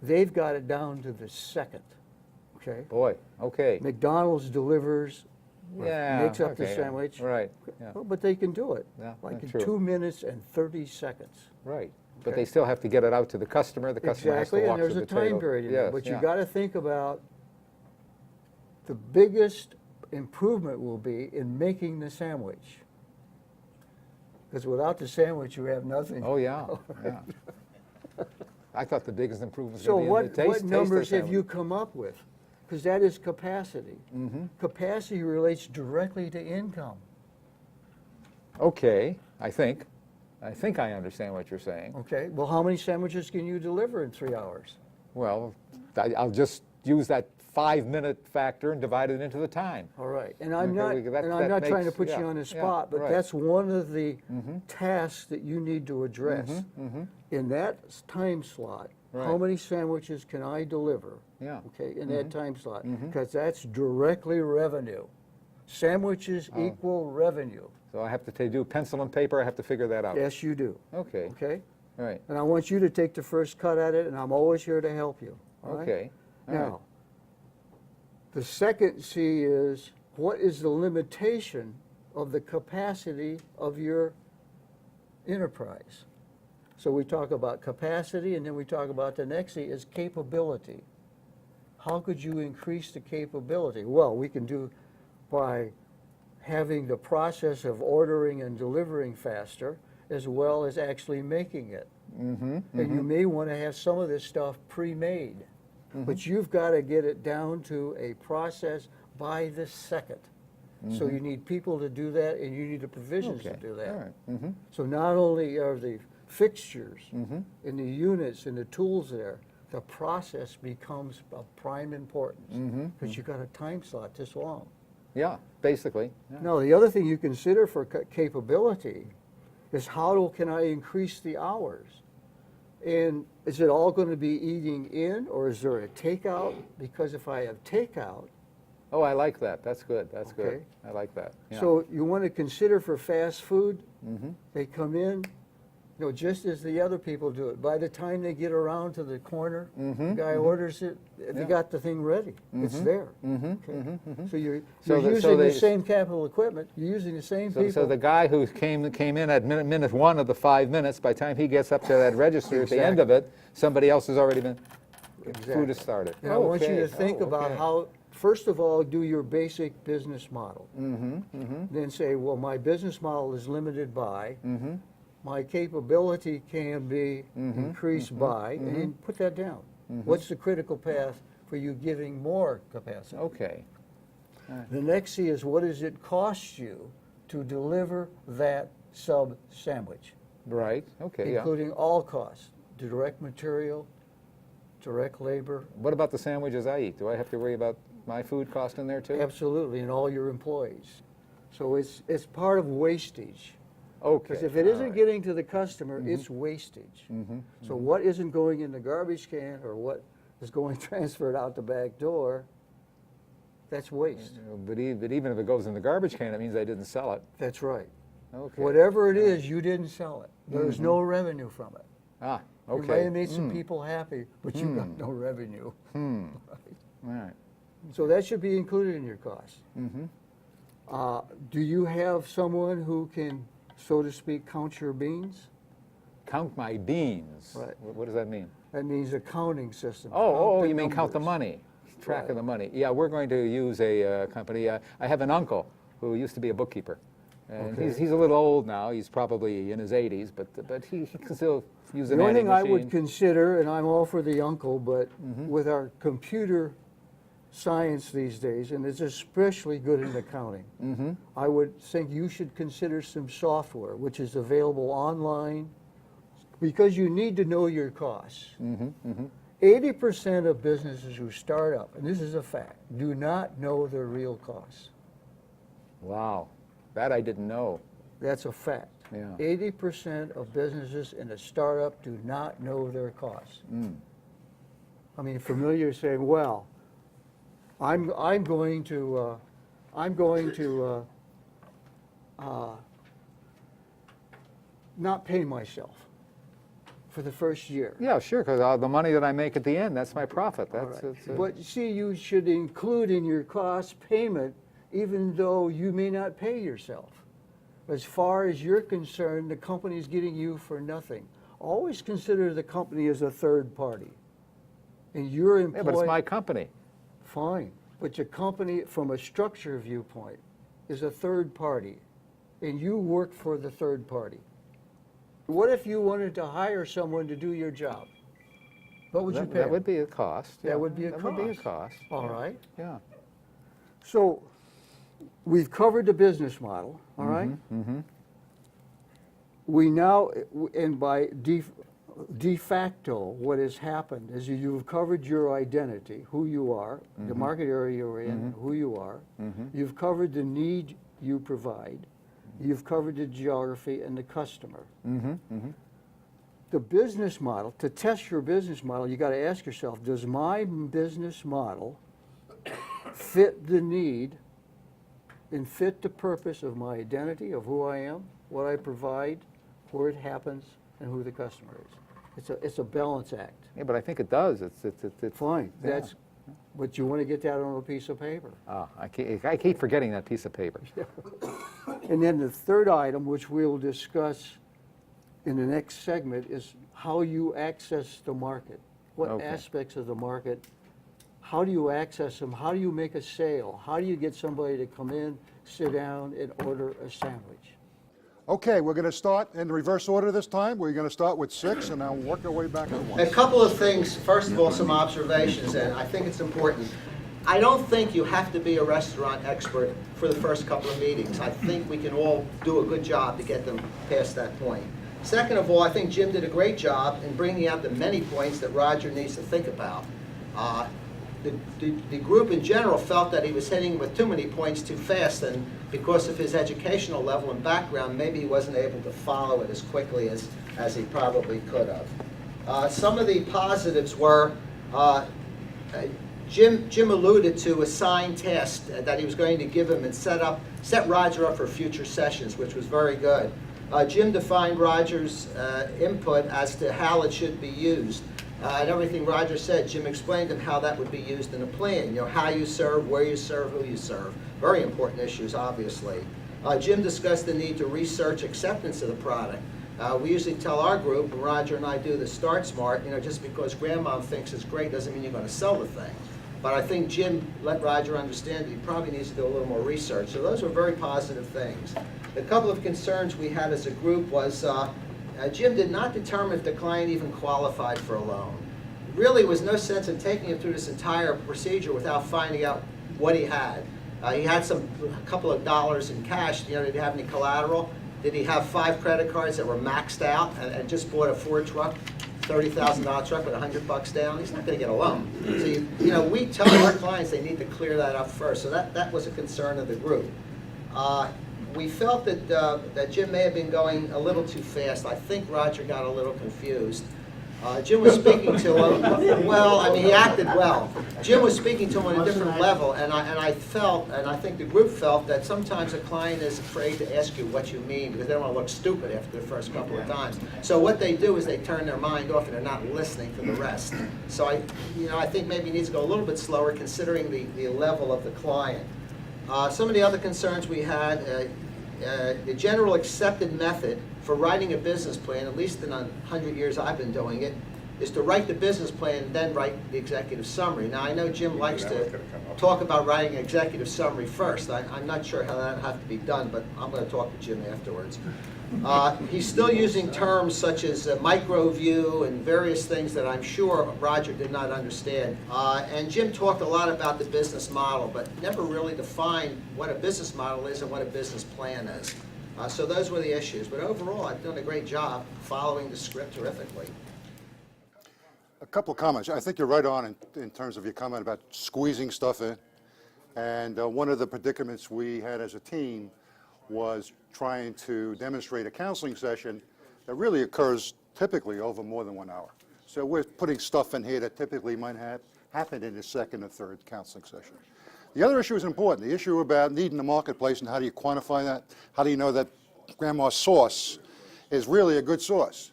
They've got it down to the second, okay? Boy, okay. McDonald's delivers, or Yeah. makes up the okay, sandwich. Right, yeah, Well, but they can do it, Yeah, like in true. 2 minutes and 30 seconds. right. But Okay. they still have to get it out to the customer. The customer has to Exactly, walk and there's through a the time table. period in there, Yes, but you yeah. gotta think about the biggest improvement will be in making the sandwich. Because without the sandwich, you have nothing. Oh, yeah, yeah. I thought the biggest improvement was So going to be in the taste. what taste of numbers the have you sandwich. come up with? Because that is capacity. Capacity relates directly to income. Okay, I think I understand what you're saying. Okay, well, how many sandwiches can you deliver in 3 hours? Well, I'll just use that 5-minute factor and divide it into the time. All right, and I'm Okay, not, that- and I'm that not trying to makes- put you yeah, on the yeah, spot, but right. that's one of the tasks that you need to address. In that time slot, how Right. many sandwiches can I deliver? Yeah. Okay, in that time slot, because that's directly revenue. Sandwiches equal revenue. So I have to do pencil and paper. I have to figure that out. Yes, you do, Okay. okay? All right. And I want you to take the first cut at it, and I'm always here to help you, all right? Okay. All right. Now, the second C is, what is the limitation of the capacity of your enterprise? So we talk about capacity, and then we talk about the next C is capability. how could you increase the capability? Well, we can do by having the process of ordering and delivering faster, as well as actually making it. And you may want to have some of this stuff pre-made, but you've got to get it down to a process by the second. So you need people to do that, and you need the provisions to Okay, do that. all right. So not only are the fixtures and the units and the tools there, the process becomes of prime importance because you've got a time slot this long. Yeah, basically. Yeah. Now, the other thing you consider for capability is can I increase the hours? And is it all going to be eating in, or is there a takeout? Because if I have takeout, Oh, I like that. That's good. That's good. Okay. I like that. Yeah. so you want to consider for fast food, they come in, just as the other people do it. By the time they get around to the corner, the guy orders it, they got the thing ready. It's there. Okay. So you're So using the they- same capital equipment, you're using the same people. So the guy who came in at minute one of the 5 minutes, by the time he gets up to that register at the end of it, somebody else has already been, food has started. And I want you to Okay. think Oh, about okay. how, first of all, do your basic business model. Then say, well, my business model is limited by, my capability can be increased by, and you put that down. What's the critical path for you giving more capacity? Okay. The next C is, what does it cost you to deliver that sub sandwich? Right. Okay. Yeah. Including all costs, direct material, direct labor, What about the sandwiches I eat? Do I have to worry about my food cost in there too? absolutely, and all your employees. So it's part of wastage. Okay. Because if it all isn't right. getting to the customer, it's wastage. So what isn't going in the garbage can, or what is going transferred out the back door, that's waste. But even if it goes in the garbage can, it means I didn't sell it. That's right. Okay. Whatever it is, you didn't sell it. There's no revenue from it. Ah. You may Okay. have made some people happy, but you got no revenue. All right. So that should be included in your cost. Do you have someone who can, so to speak, count your beans? Count my beans. Right. What does that mean? That means accounting system. Oh, the you mean count the numbers. money, track Right. of the money. Yeah, we're going to use a company. I have an uncle who used to be a bookkeeper. And Okay. he's a little old now. He's probably in his 80s, but he can still use a The only nanny thing I machine. would consider, and I'm all for the uncle, but Mm-hmm. with our computer science these days, and it's especially good in accounting, Mm-hmm. I would think you should consider some software, which is available online, because you need to know your costs. 80% of businesses who start up, and this is a fact, do not know their real costs. Wow, that I didn't know. That's a fact. Yeah. 80% of businesses in a startup do not know their costs. I mean, familiar saying, well, I'm going to not pay myself for the first year. Yeah, sure, because the money that I make at the end, that's my profit. All That's right. it's, But you see, you should include in your cost payment, even though you may not pay yourself. As far as you're concerned, the company's getting you for nothing. Always consider the company as a third party. And your employee. yeah, but it's my company. Fine, but your company, from a structure viewpoint, is a third party, and you work for the third party. What if you wanted to hire someone to do your job? What would you pay? That would be a cost. That yeah. would be a That would be a cost. cost. All right. Yeah. So we've covered the business model, all right? We now, and by de facto, what has happened is you've covered your identity, who you are, the market area you're in, who you are. You've covered the need you provide. You've covered the geography and the customer. The business model, to test your business model, you got to ask yourself, does my business model fit the need and fit the purpose of my identity, of who I am, what I provide, where it happens, and who the customer is? It's a balance act. Yeah, but I think it does. It's Fine, yeah. that's, but you want to get that on a piece of paper. I keep forgetting that piece of paper. And then the third item, which we'll discuss in the next segment, is how you access the market. What Okay. aspects of the market, how do you access them? How do you make a sale? How do you get somebody to come in, sit down, and order a sandwich? Okay, we're going to start in reverse order this time. We're going to start with 6 and then work our way back to 1. A couple of things. First of all, some observations, and I think it's important. I don't think you have to be a restaurant expert for the first couple of meetings. I think we can all do a good job to get them past that point. Second of all, I think Jim did a great job in bringing out the many points that Roger needs to think about. The group in general felt that he was hitting with too many points too fast, and because of his educational level and background, maybe he wasn't able to follow it as quickly as he probably could have. Some of the positives were Jim alluded to assigned tasks that he was going to give him and set Roger up for future sessions, which was very good. Jim defined Roger's input as to how it should be used. And everything Roger said, Jim explained to him how that would be used in a plan. You know, how you serve, where you serve, who you serve. Very important issues, obviously. Jim discussed the need to research acceptance of the product. We usually tell our group, and Roger and I do the Start Smart, you know, just because grandma thinks it's great doesn't mean you're going to sell the thing. But I think Jim let Roger understand that he probably needs to do a little more research. So those were very positive things. A couple of concerns we had as a group was Jim did not determine if the client even qualified for a loan. Really was no sense in taking him through this entire procedure without finding out what he had. He had a couple of dollars in cash. You know, did he have any collateral? Did he have 5 credit cards that were maxed out and just bought a Ford truck, $30,000 truck with $100 down? He's not going to get a loan. So you know, we tell our clients they need to clear that up first. So that was a concern of the group. We felt that Jim may have been going a little too fast. I think Roger got a little confused. Jim was speaking to him, well, I mean, he acted well. Jim was speaking to him on a different level, and I felt, and I think the group felt, that sometimes a client is afraid to ask you what you mean because they don't want to look stupid after the first couple of times. So what they do is they turn their mind off and they're not listening for the rest. So I think maybe he needs to go a little bit slower considering the level of the client. Some of the other concerns we had, the general accepted method for writing a business plan, at least in 100 years I've been doing it, is to write the business plan and then write the executive summary. Now, I know Jim likes to talk about writing an executive summary first. I'm not sure how that has to be done, but I'm going to talk to Jim afterwards. He's still using terms such as micro view and various things that I'm sure Roger did not understand. And Jim talked a lot about the business model, but never really defined what a business model is and what a business plan is. So those were the issues. But overall, I've done a great job following the script terrifically. A couple of comments. I think you're right on in terms of your comment about squeezing stuff in. And one of the predicaments we had as a team was trying to demonstrate a counseling session that really occurs typically over more than 1 hour. So we're putting stuff in here that typically might happen in the second or third counseling session. The other issue is important, the issue about need in the marketplace and how do you quantify that? How do you know that grandma's sauce is really a good sauce?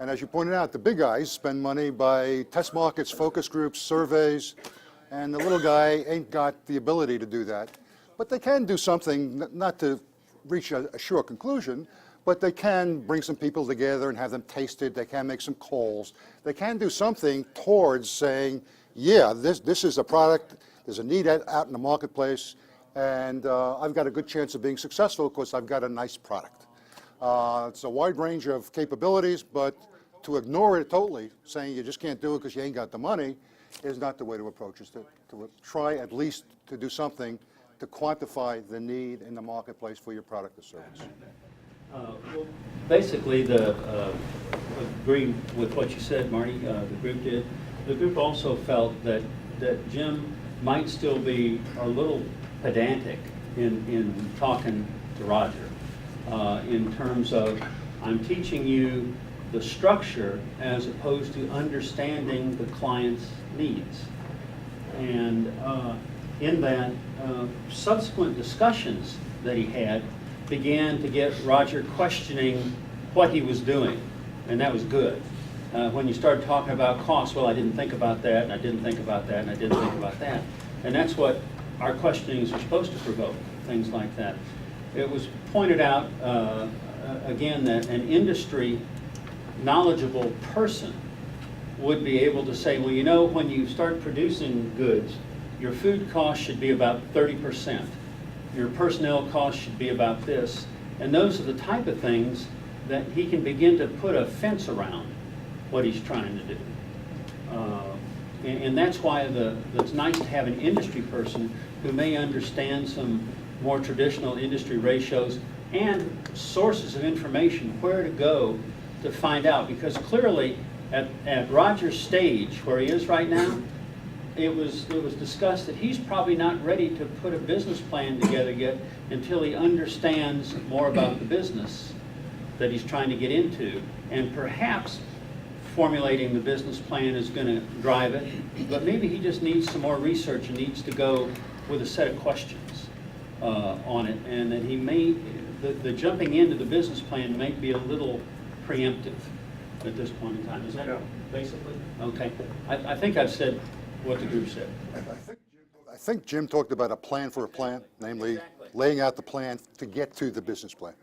And as you pointed out, the big guys spend money by test markets, focus groups, surveys, and the little guy ain't got the ability to do that. But they can do something, not to reach a sure conclusion, but they can bring some people together and have them taste it. They can make some calls. They can do something towards saying, yeah, this is a product, there's a need out in the marketplace, and I've got a good chance of being successful because I've got a nice product. It's a wide range of capabilities, but to ignore it totally, saying you just can't do it because you ain't got the money, is not the way to approach it. To try at least to do something to quantify the need in the marketplace for your product or service. Well, basically, agreeing with what you said, Marty, the group did. The group also felt that Jim might still be a little pedantic in talking to Roger in terms of, I'm teaching you the structure as opposed to understanding the client's needs. And in that, subsequent discussions that he had began to get Roger questioning what he was doing, and that was good. When you started talking about costs, well, I didn't think about that, and I didn't think about that, and I didn't think about that. And that's what our questionings are supposed to provoke, things like that. It was pointed out, again, that an industry knowledgeable person would be able to say, well, you know, when you start producing goods, your food cost should be about 30%. Your personnel cost should be about this. And those are the type of things that he can begin to put a fence around what he's trying to do. And that's why it's nice to have an industry person who may understand some more traditional industry ratios and sources of information, where to go to find out. Because clearly, at Roger's stage, where he is right now, it was discussed that he's probably not ready to put a business plan together yet until he understands more about the business that he's trying to get into. And perhaps formulating the business plan is going to drive it, but maybe he just needs some more research and needs to go with a set of questions on it, and that he may, the jumping into the business plan may be a little preemptive at this point in time. Is that basically? Okay. I think I've said what the group said. I think Jim talked about a plan for a plan, namely Exactly. laying out the plan to get to the business plan.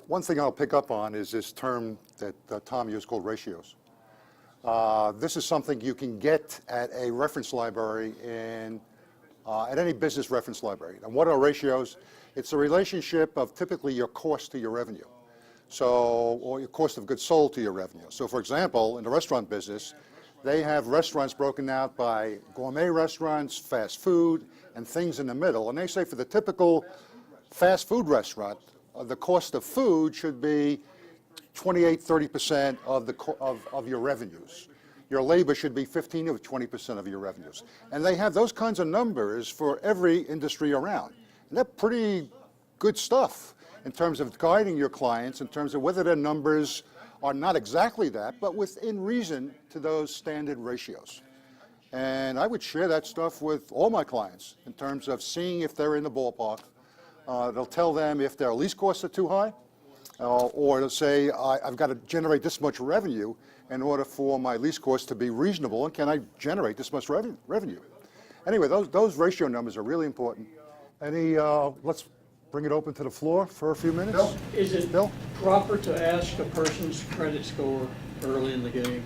One thing I'll pick up on is this term that Tom used called ratios. This is something you can get at a reference library at any business reference library. And what are ratios? It's a relationship of typically your cost to your revenue. So, or your cost of goods sold to your revenue. So for example, in the restaurant business, they have restaurants broken out by gourmet restaurants, fast food, and things in the middle. And they say for the typical fast food restaurant, the cost of food should be 28-30% of your revenues. Your labor should be 15 or 20% of your revenues. And they have those kinds of numbers for every industry around. And they're pretty good stuff in terms of guiding your clients, in terms of whether their numbers are not exactly that, but within reason to those standard ratios. And I would share that stuff with all my clients in terms of seeing if they're in the ballpark. They'll tell them if their lease costs are too high, or they'll say, I've got to generate this much revenue in order for my lease costs to be reasonable, and can I generate this much revenue? Anyway, those ratio numbers are really important. Let's bring it open to the floor for a few minutes. Bill? Is it Bill? proper to ask a person's credit score early in the game?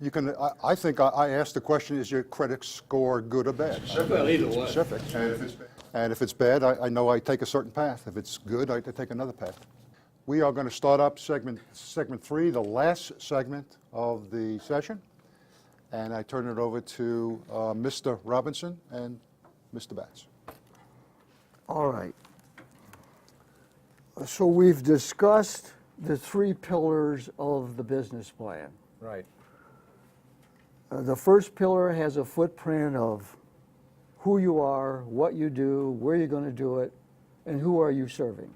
You can, I think I asked the question, is your credit score good or bad? Well, either way. Specific. And if it's bad, I know I take a certain path. If it's good, I take another path. We are going to start up segment 3, the last segment of the session. And I turn it over to Mr. Robinson and Mr. Batts. All right. So we've discussed the 3 pillars of the business plan. Right. The first pillar has a footprint of who you are, what you do, where you're going to do it, and who are you serving.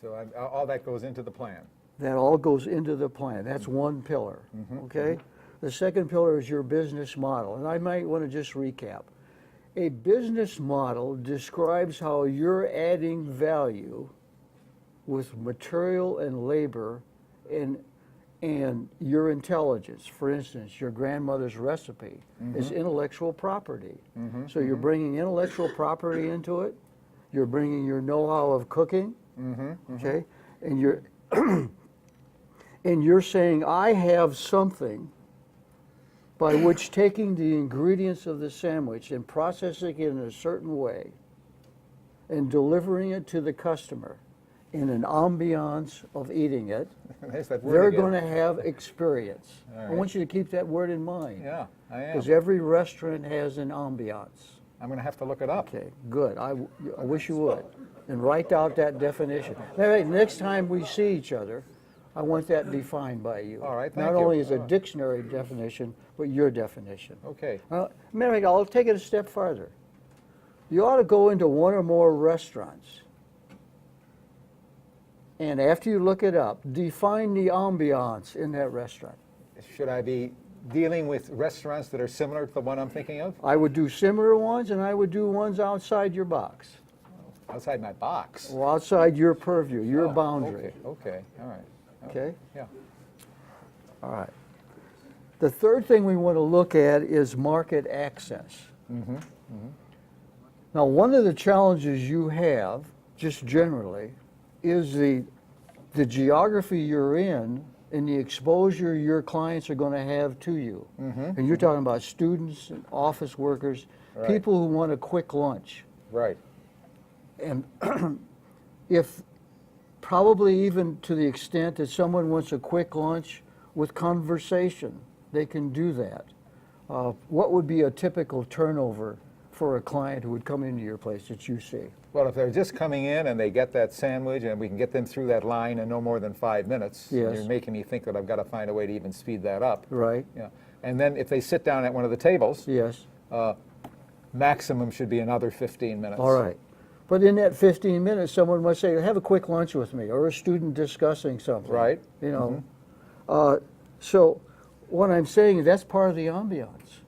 So all that goes into the plan. That all goes into the plan. That's one pillar, okay? The second pillar is your business model, and I might want to just recap. A business model describes how you're adding value with material and labor and your intelligence. For instance, your grandmother's recipe is intellectual property. So you're bringing intellectual property into it. You're bringing your know-how of cooking, okay? And you're and you're saying, I have something by which taking the ingredients of the sandwich and processing it in a certain way and delivering it to the customer in an ambiance of eating it, There's that word they're again. going to have experience. All I right. want you to keep that word in mind. Yeah, I am. Because every restaurant has an ambiance. I'm going to have to look it up. Okay, good. I wish you would. And write out that definition. Next time we see each other, I want that defined by you. All right, thank Not you. only as a All right. dictionary definition, but your definition. Okay. Matter of fact, I'll take it a step farther. You ought to go into one or more restaurants, and after you look it up, define the ambiance in that restaurant. Should I be dealing with restaurants that are similar to the one I'm thinking of? I would do similar ones, and I would do ones outside your box, Outside my box. or outside your purview, your Oh, boundary. Okay, all right. Okay? Yeah. All right. The third thing we want to look at is market access. Now, one of the challenges you have, just generally, is the geography you're in and the exposure your clients are going to have to you. And you're talking about students and office workers, Right. people who want a quick lunch. Right. And if, probably even to the extent that someone wants a quick lunch with conversation, they can do that. What would be a typical turnover for a client who would come into your place that you see? Well, if they're just coming in and they get that sandwich and we can get them through that line in no more than 5 minutes, Yes. you're making me think that I've got to find a way to even speed that up. Right? Yeah. And then if they sit down at one of the tables, Yes. maximum should be another 15 minutes. All right. But in that 15 minutes, someone must say, have a quick lunch with me, or a student discussing something. Right. You know. So what I'm saying is that's part of the ambiance.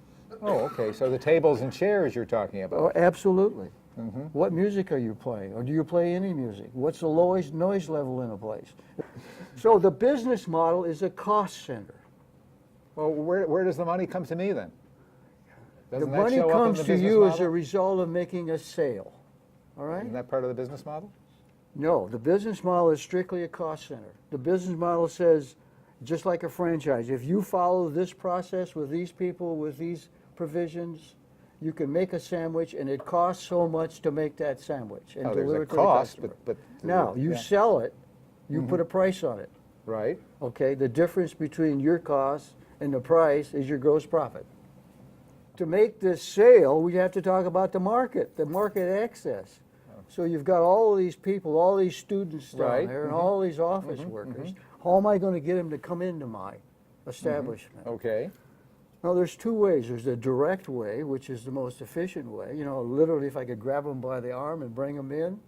Oh, okay. So the tables and chairs you're talking about. Oh, absolutely. What music are you playing? Or do you play any music? What's the lowest noise level in a place? So the business model is a cost center. Well, where does the money come to me then? Doesn't The that money show up in comes the to business you as model? a result of making a sale. All right? Isn't that part of the business model? No, the business model is strictly a cost center. The business model says, just like a franchise, if you follow this process with these people, with these provisions, you can make a sandwich and it costs so much to make that sandwich and Oh, there's deliver a it to cost, the customer. but Now, you yeah. sell it, you put a price on it. Right. Okay, the difference between your cost and the price is your gross profit. To make this sale, we have to talk about the market access. So you've got all of these people, all these students down Right. there, and all these office workers. How am I going to get them to come into my establishment? Okay. Now, there's two ways. There's the direct way, which is the most efficient way. You know, literally, if I could grab them by the arm and bring them in,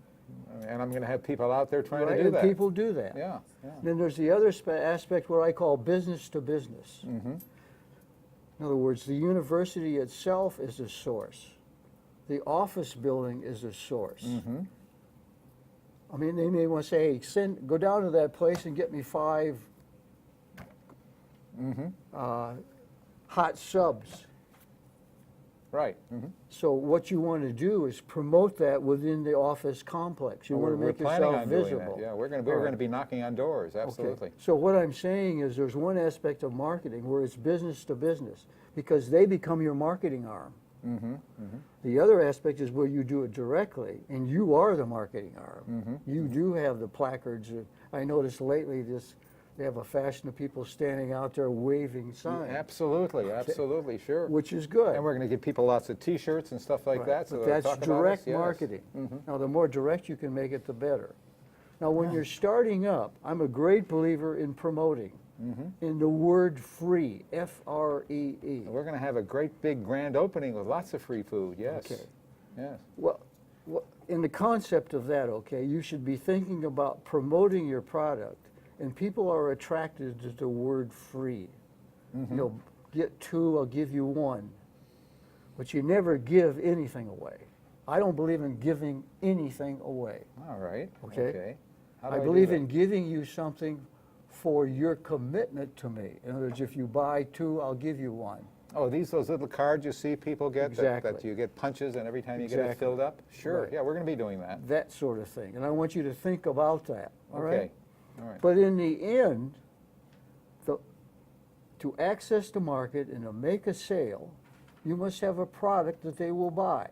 And I'm going to have people out there trying right? to do And that. people do that. Yeah. Then there's the other aspect, what I call business to business. In other words, the university itself is a source. The office building is a source. I mean, they may want to say, hey, go down to that place and get me 5 hot subs. Right. So what you want to do is promote that within the office complex. You want to We're make planning yourself on doing visible. that. Yeah, we're All going right. to be knocking on doors. Absolutely. Okay. So what I'm saying is there's one aspect of marketing where it's business to business because they become your marketing arm. The other aspect is where you do it directly, and you are the marketing arm. You do have the placards. I noticed lately they have a fashion of people standing out there waving signs, Absolutely. Absolutely. Sure. which is good. And we're going to give people lots of T-shirts and stuff like Right. that. So But they'll that's talk about us. direct Yes. marketing. Now, the more direct you can make it, the better. Now, when you're starting up, I'm a great believer in promoting, in the word free, F-R-E-E. We're going to have a great big grand opening with lots of free food. Yes. Okay. Yes. Well, in the concept of that, okay, you should be thinking about promoting your product, and people are attracted to the word free. You know, get 2, I'll give you 1. But you never give anything away. I don't believe in giving anything away. All right. Okay. How do I do believe that? in giving you something for your commitment to me. In other words, if you buy 2, I'll give you 1. Oh, those little cards you see people get that Exactly. you get punches and every time you get it Exactly. filled up? Sure. Right. Yeah, we're going to be doing that. That sort of thing. And I want you to think about that. All right? Okay. All right. But in the end, to access the market and to make a sale, you must have a product that they will buy.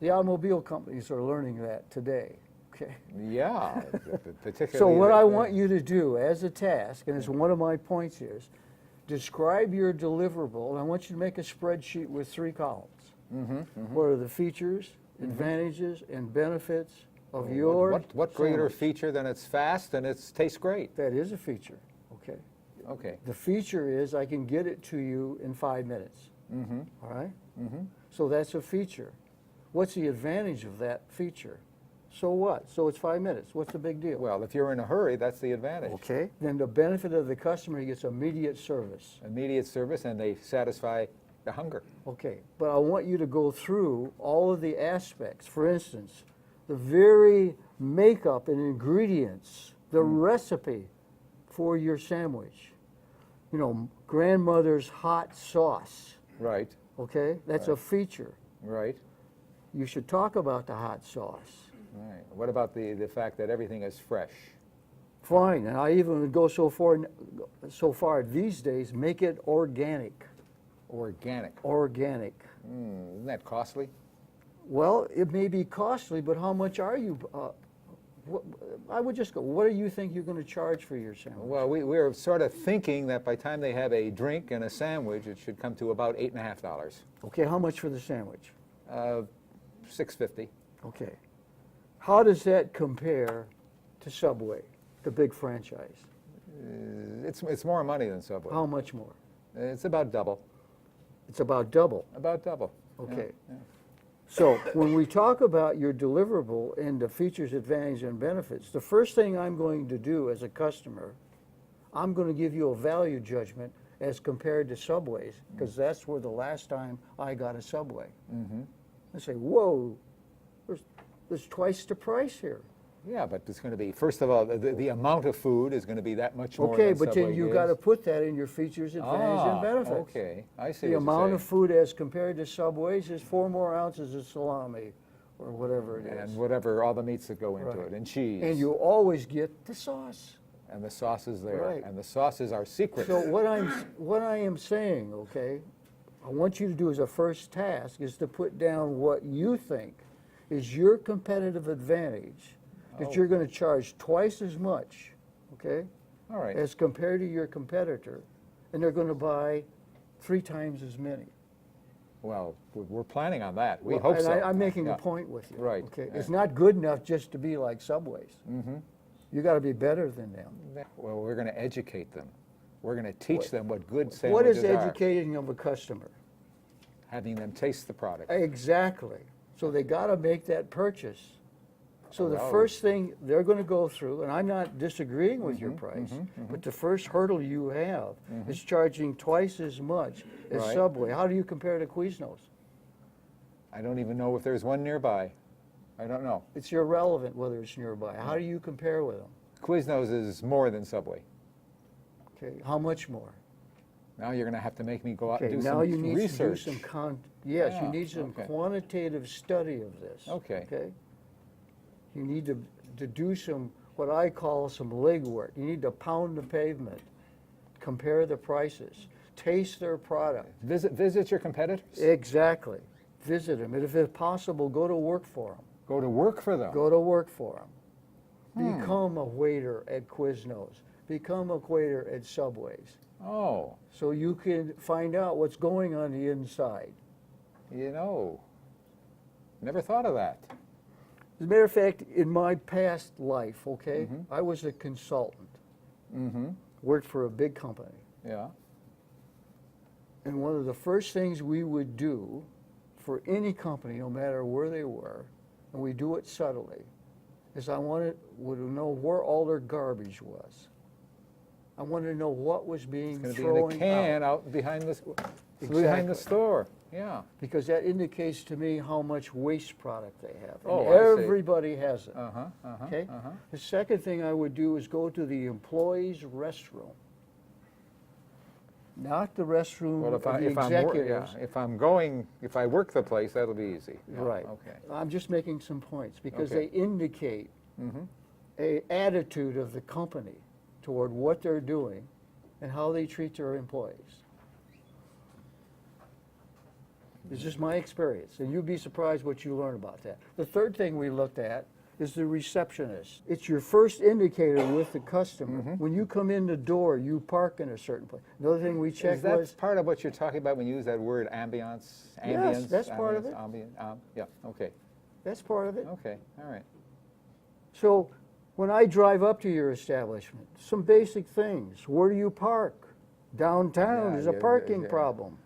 The automobile companies are learning that today. Okay. Yeah. Particularly. So what the- I want you to do as a task, and it's one of my points here, is describe your deliverable, and I want you to make a spreadsheet with 3 columns. What are the features, advantages, and benefits of your What greater sandwich? feature than it's fast and it tastes great? That is a feature, okay? Okay. The feature is I can get it to you in 5 minutes. All right? So that's a feature. What's the advantage of that feature? So what? So it's 5 minutes. What's the big deal? Well, if you're in a hurry, that's the advantage. Okay. Then the benefit of the customer, he gets immediate service. Immediate service and they satisfy the hunger. Okay. But I want you to go through all of the aspects. For instance, the very makeup and ingredients, the recipe for your sandwich. You know, grandmother's hot sauce. Right. Okay? That's a feature. Right. You should talk about the hot sauce. Right. What about the fact that everything is fresh? Fine, and I even would go so far these days, make it organic. Organic. Organic. Isn't that costly? Well, it may be costly, but how much are you? I would just go, what do you think you're going to charge for your sandwich? Well, we're sort of thinking that by the time they have a drink and a sandwich, it should come to about $8.50. Okay, how much for the sandwich? $6.50. Okay. How does that compare to Subway, the big franchise? It's more money than Subway. How much more? It's about double. It's about double. About double. Okay. Yeah. So when we talk about your deliverable and the features, advantages, and benefits, the first thing I'm going to do as a customer, I'm going to give you a value judgment as compared to Subways, because that's where the last time I got a Subway. I say, whoa, there's twice the price here. Yeah, but it's going to be, first of all, the amount of food is going to be that much more Okay, than but then Subway you gives. got to put that in your features, advantages, and benefits. Okay, I see The what amount you're of food as compared to Subways is 4 more ounces of salami, or whatever it saying. is. And whatever, all the meats that go into Right. it, and cheese. And you always get the sauce. And the sauce is there. Right. And the sauce is our secret. So what I am saying, okay, I want you to do as a first task is to put down what you think is your competitive advantage, that you're going to charge twice as much, okay, All right. as compared to your competitor, and they're going to buy 3 times as many. Well, we're planning on that. We Well, hope and so. I'm making Yeah. a point with you. Right, Okay, yeah. it's not good enough just to be like Subways. You got to be better than them. Well, we're going to educate them. We're going to teach them what good What sandwiches is are. educating of a customer? Having them taste the product. Exactly. So they got to make that purchase. So the Well, first thing they're going to go through, and I'm not disagreeing with Mm-hmm, your price, but the first hurdle you have is charging twice as much as Right. Subway. How do you compare to Quiznos? I don't even know if there's one nearby. I don't know. It's irrelevant whether it's nearby. How do you compare with them? Quiznos is more than Subway. Okay, how much more? Now you're going to have to make me go out Okay, and do now some you need research. to do some yes, you Yeah, need some okay. quantitative study of this. Okay. Okay? You need to do some, what I call some legwork. You need to pound the pavement, compare the prices, taste their product. Visit your competitors. Exactly. Visit them, and if it's possible, go to work for them. Go to work for them. Go to work for them. Become a waiter at Quiznos. Become a waiter at Subways. Oh, So you can find out what's going on the inside. you know, never thought of that. As a matter of fact, in my past life, okay, I was a consultant. Worked for a big company. Yeah. And one of the first things we would do for any company, no matter where they were, and we do it subtly, is I would know where all their garbage was. I wanted to know what was being It's going to be thrown in a can out, out behind the Exactly. store. Yeah. because that indicates to me how much waste product they have. And Oh, I see. everybody has it. Uh-huh. Okay? The second thing I would do is go to the employee's restroom. Not the restroom Well, of the executives. if I work the place, that'll be easy. Yeah, Right. Okay. I'm just making some points because Okay. they indicate a attitude of the company toward what they're doing and how they treat their employees. It's just my experience, and you'd be surprised what you learn about that. The third thing we looked at is the receptionist. It's your first indicator with the customer. When you come in the door, you park in a certain place. Another thing we Is checked that was, part of what you're talking about when you use that word ambiance? Yes, that's part of ambience, yeah, okay, that's part of it. okay, all right. So when I drive up to your establishment, some basic things. Where do you park? Downtown Yeah, is a yeah, parking yeah. problem.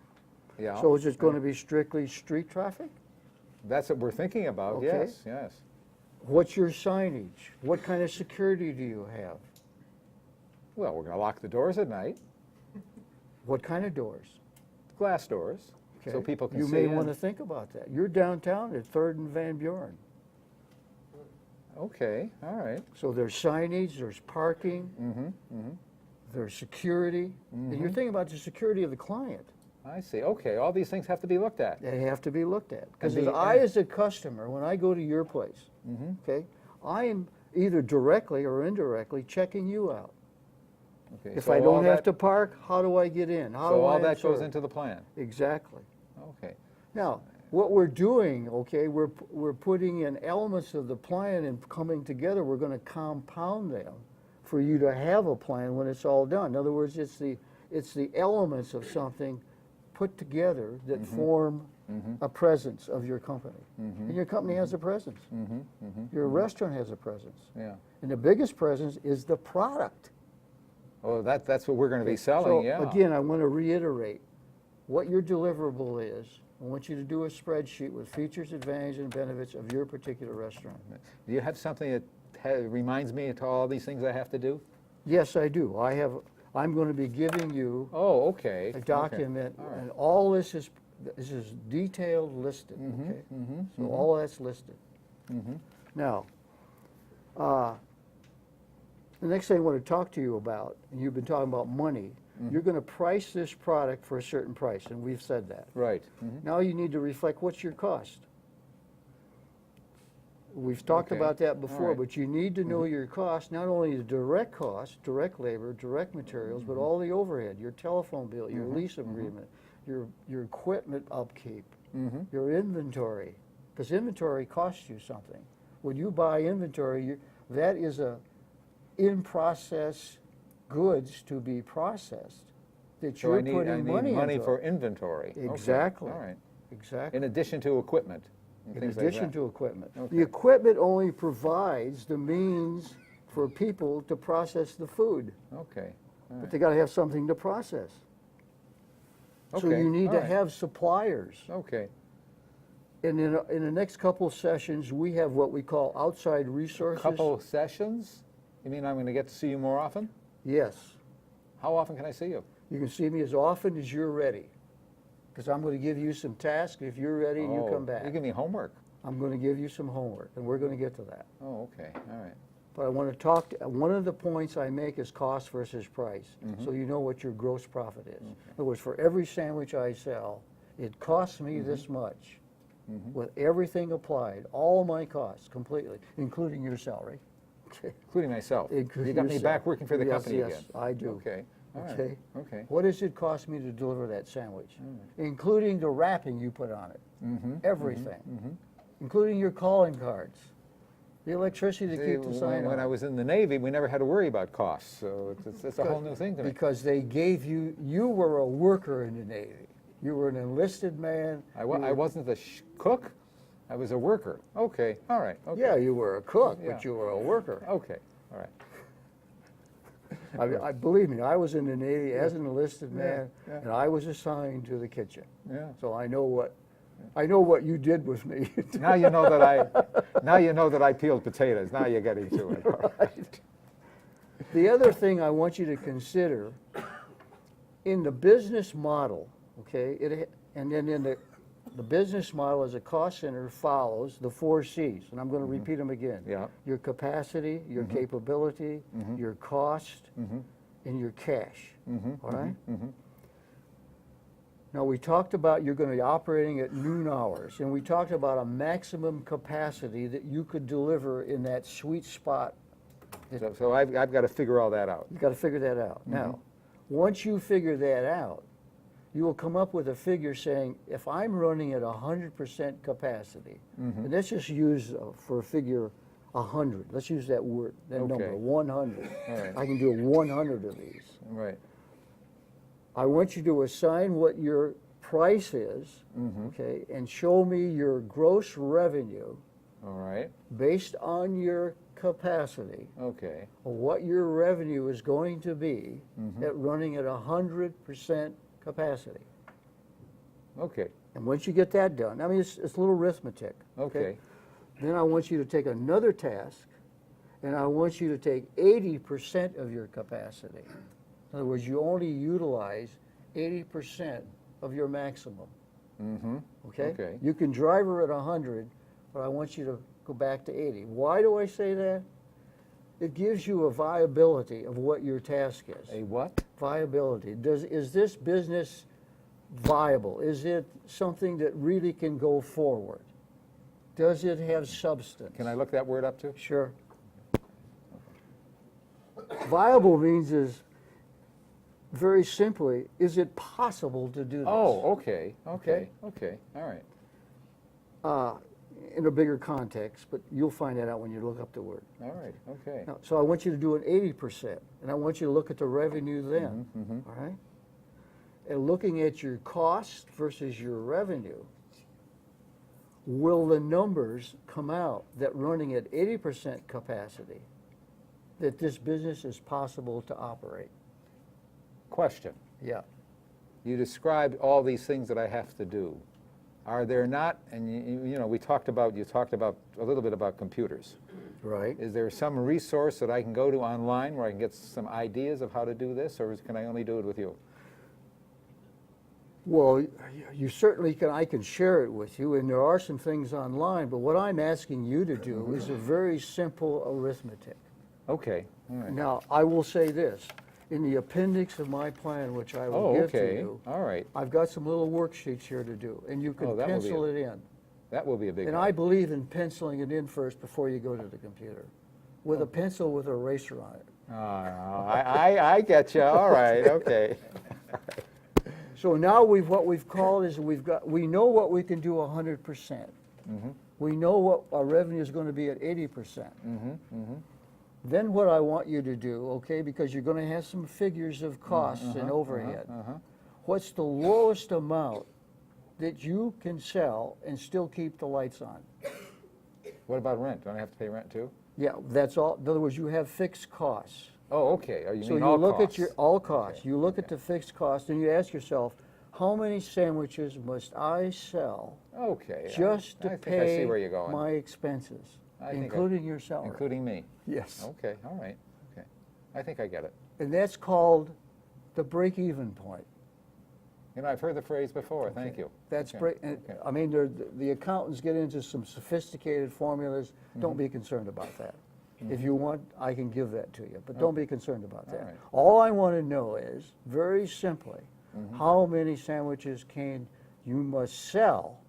Yeah. So is it going to be strictly street traffic? That's what we're thinking about, Okay. yes, yes. What's your signage? What kind of security do you have? Well, we're going to lock the doors at night, What kind of doors? glass doors, so Okay. people can You see may in. want to think about that. You're downtown at 3rd and Van Buren. Okay, all right. So there's signage, there's parking, there's security. And you're thinking about the security of the client. I see, okay, all these things have to be looked at. They have to be looked at. Because And as the- I, as a customer, when I go to your place, okay, either directly or indirectly checking you out. Okay, If so I all don't have that- to park, how do I get in? How do So I all that goes insert? into the plan? Exactly. Okay. Now, what we're doing, okay, we're putting in elements of the plan and coming together, we're gonna compound them for you to have a plan when it's all done. In other words, it's the elements of something put together that form a presence of your company. And your company has a presence. Your restaurant has a presence. Yeah. And the biggest presence is the product. Oh, that's what we're going to be So selling, yeah. again, I want to reiterate what your deliverable is. I want you to do a spreadsheet with features, advantages, and benefits of your particular restaurant. Do you have something that reminds me of all these things I have to do? Yes, I do. I'm going to be giving you Oh, okay. a document, All right. and all this is detailed listed, okay? So all that's listed. Now, the next thing I want to talk to you about, and you've been talking about money, you're going to price this product for a certain price, and we've said that. Right. Now you need to reflect what's your cost. We've talked Okay. about that before, right. but you need to know your cost, not only the direct cost, direct labor, direct materials, but all the overhead, your telephone bill, your lease agreement, your equipment upkeep, your inventory, because inventory costs you something. When you buy inventory, that is a in-process goods to be processed that So I you're need putting money into. for inventory. Okay, Exactly. All right. Exactly. In addition to equipment. and In things like addition that. to equipment. Okay. The equipment only provides the means for people to process the food, Okay. All but right. they gotta have something to process. So Okay, you need all to right. have suppliers. Okay. And in the next couple sessions, we have what we call outside resources. Couple sessions? You mean I'm going to get to see you more often? Yes. How often can I see you? You can see me as often as you're ready. Because I'm gonna give you some tasks. If you're ready, you Oh, come back. You give me homework. I'm gonna give you some homework, and we're gonna get to that. Oh, okay. All right. But I want to talk, one of the points I make is cost versus price, so you know what your gross profit is. In other words, for every sandwich I sell, it costs me this much, with everything applied, all my costs completely, including your salary. Okay. Including myself. Including You got me yourself. back working for the Yes, company yes, again. I do. Okay. All right. Okay? Okay. What does it cost me to deliver that sandwich? Including the wrapping you put on it, everything, including your calling cards, the electricity to See, keep the sign on. when I was in the Navy, we never had to worry about costs, so it's a whole new thing to me. Because they gave you, you were a worker in the Navy. You were an enlisted man. I wasn't the cook, I was a worker. Okay, all right, okay. Yeah, you were a cook, Yeah. but you were a worker. Okay, all right. Believe me, I was in the Navy as an enlisted man, yeah. and I was assigned to the kitchen. Yeah. So I know what you did with me. Now you know that I peeled potatoes. Now you're getting to it. All right. The other thing I want you to consider, in the business model, okay, and then in the business model as a cost center follows the 4 C's, and I'm going to repeat them again. Yeah. Your capacity, your capability, your cost, and your cash. All right? Now, we talked about you're going to be operating at noon hours, and we talked about a maximum capacity that you could deliver in that sweet spot. So I've got to figure all that out. You've got to figure that out. Now, once you figure that out, you will come up with a figure saying, if I'm running at 100% capacity, and let's just use for a figure 100. Let's use that word, that Okay. number, 100. All right. I can do 100 of these. Right. I want you to assign what your price is, okay, and show me your gross revenue All right. based on your capacity, Okay. of what your revenue is going to be at running at 100% capacity. Okay. And once you get that done, I mean, it's a little arithmetic. Okay. Then I want you to take another task, and I want you to take 80% of your capacity. In other words, you only utilize 80% of your maximum. Okay? Okay. You can drive her at 100, but I want you to go back to 80. Why do I say that? It gives you a viability of what your task is. A what? Viability. Is this business viable? Is it something that really can go forward? Does it have substance? Can I look that word up too? Sure. Viable means is, very simply, is it possible to do this? Oh, okay, okay, okay, all right, In a bigger context, but you'll find that out when you look up the word. all right, okay. Now, so I want you to do an 80%, and I want you to look at the revenue then, all right? And looking at your cost versus your revenue, will the numbers come out that running at 80% capacity, that this business is possible to operate? Question. Yeah. You described all these things that I have to do. Are there not, and you know, you talked about a little bit about computers. Right. Is there some resource that I can go to online where I can get some ideas of how to do this, or can I only do it with you? Well, you certainly can, I can share it with you, and there are some things online, but what I'm asking you to do is a very simple arithmetic. Okay, all right. Now, I will say this, in the appendix of my plan, which I will Oh, give to okay, you, all right. I've got some little worksheets here to do, and you Oh, can that will be pencil it in. That will be a big And help. I believe in penciling it in first before you go to the computer, with a pencil with an eraser on it. I get you, all right, okay. So now what we've called is we know what we can do 100%. Mm-hmm. We know what our revenue is going to be at 80%. Mm-hmm, Then what I want you to do, okay, because you're going to have some figures of costs Uh-huh, and overhead. What's the lowest amount that you can sell and still keep the lights on? What about rent? Don't I have to pay rent too? Yeah, that's all. In other words, you have fixed costs. Oh, okay, oh, you So mean you all look costs? at your all costs. Okay, You look at the fixed cost and you ask yourself, how many sandwiches must I sell Okay. just to I think I see pay where you're going. my expenses, I think including your salary? Including me? Yes. Okay, all right, okay. I think I get it. And that's called the break-even point. You know, I've heard the phrase before, thank you. That's Okay, and, okay. I mean, the accountants get into some sophisticated formulas. Mm-hmm. Don't be concerned about that. If you want, I can give that to you, but don't be concerned about that. right. All I want to know is, very simply, Mm-hmm. how many sandwiches you must sell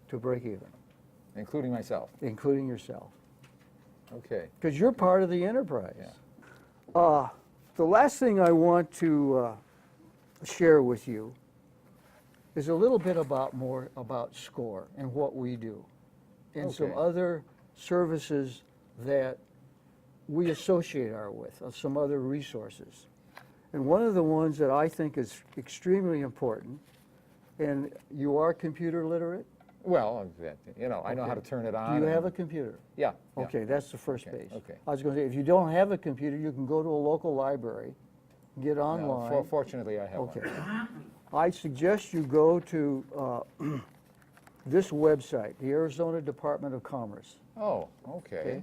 to break even, Including myself, including yourself, okay. because you're part of the enterprise. Yeah. The last thing I want to share with you is a little bit more about SCORE and what we do, and some Okay. other services that we associate with, some other resources. And one of the ones that I think is extremely important, and you are computer literate? Well, you know, I know how to Okay. turn it Do on. you have a and- computer? Yeah. yeah. Okay, that's the first Okay, base. okay. I was going to say, if you don't have a computer, you can go to a local library, get No, online. fortunately, I have one. Okay. I suggest you go to this website, the Arizona Department of Commerce. Oh, okay.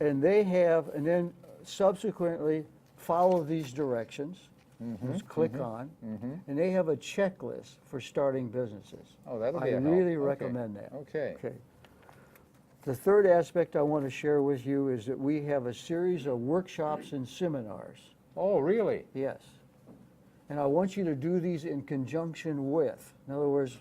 And they have, and then subsequently follow these directions. Mm-hmm, Just click on, and they have a checklist for starting businesses. Oh, that'll be I a help. really Okay, recommend that. okay. Okay. The third aspect I want to share with you is that we have a series of workshops and seminars. Oh, really? Yes. And I want you to do these in conjunction with. In other words,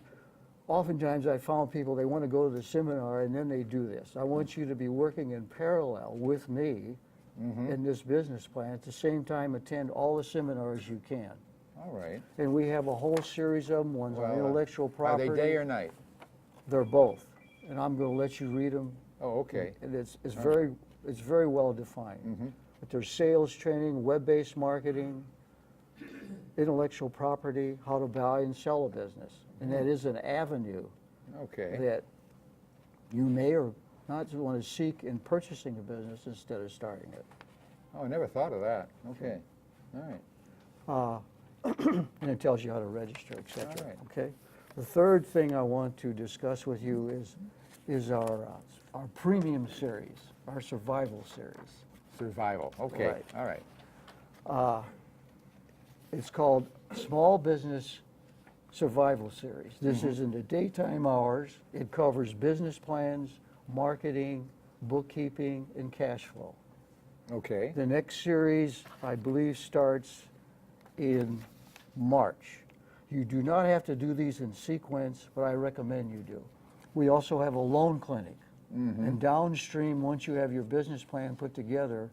oftentimes I found people, they want to go to the seminar and then they do this. I want you to be working in parallel with me in this business plan. At the same time, attend all the seminars you can. All right. And we have a whole series of them, ones on Well, intellectual Are property. they day or night? They're both. And I'm going to let you read them. Oh, okay. And it's very well defined. But there's sales training, web-based marketing, intellectual property, how to buy and sell a business. And that is an avenue Okay. that you may or not want to seek in purchasing a business instead of starting it. Oh, I never thought of that. Okay. All right. And it tells you how to register, et cetera. All right. Okay? The third thing I want to discuss with you is our premium series, our survival series. Survival. Okay. Right. All right. It's called Small Business Survival Series. This is in the daytime hours. It covers business plans, marketing, bookkeeping, and cash flow. Okay. The next series, I believe, starts in March. You do not have to do these in sequence, but I recommend you do. We also have a loan clinic. And downstream, once you have your business plan put together,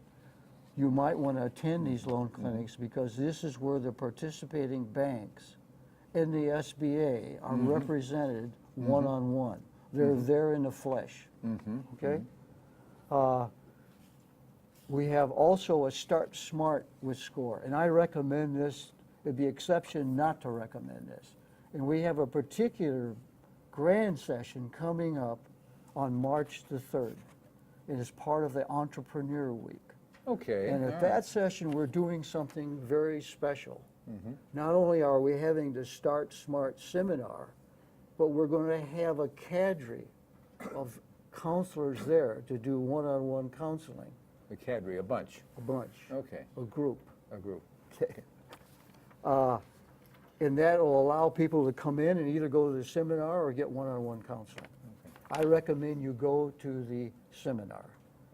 you might want to attend these loan clinics because this is where the participating banks and the SBA are represented one-on-one. They're there in the flesh, okay? We have also a Start Smart with SCORE, and I recommend this. It'd be exception not to recommend this. And we have a particular grand session coming up on March the 3rd. It is part of the Entrepreneur Week. Okay. And all at right. that session, we're doing something very special. Not only are we having the Start Smart seminar, but we're going to have a cadre of counselors there to do one-on-one counseling, The cadre, a bunch. a bunch, Okay, a group. a group. Okay. And that will allow people to come in and either go to the seminar or get one-on-one counseling. I recommend you go to the seminar.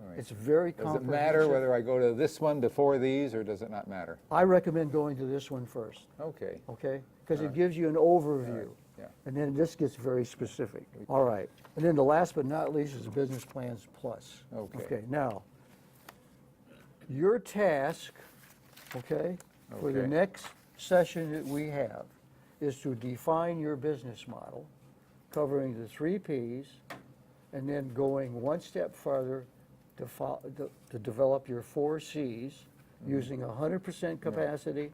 All right. It's very Does it comprehensive. matter whether I go to this one, to 4 of these, or does it not matter? I recommend going to this one first, Okay. okay? Because it gives you an overview. right, yeah. And then this gets very specific. All right. And then the last but not least is Business Plans Plus. Okay. Okay, now, your task, okay, for the Okay. next session that we have is to define your business model, covering the 3 Ps, and then going one step further to develop your 4 Cs using 100% capacity,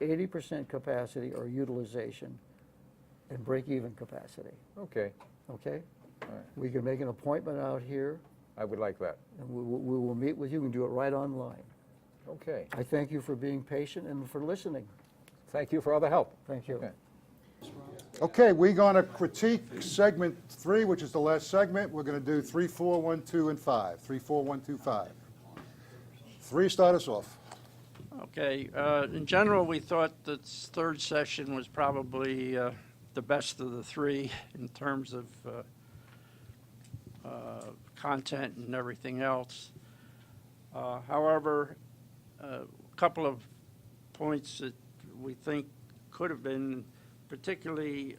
80% capacity or utilization, and break-even capacity, Okay, okay? all right. We can make an appointment out here, I would like that. and we will meet with you and do it right online. Okay. I thank you for being patient and for listening. Thank you for all the help. Thank you. Okay. Okay, we're going to critique segment 3, which is the last segment. We're going to do 3, 4, 1, 2, and 5. 3, 4, 1, 2, 5. 3, start us off. Okay, in general, we thought that this third session was probably the best of the 3 in terms of content and everything else. However, a couple of points that we think could have been, particularly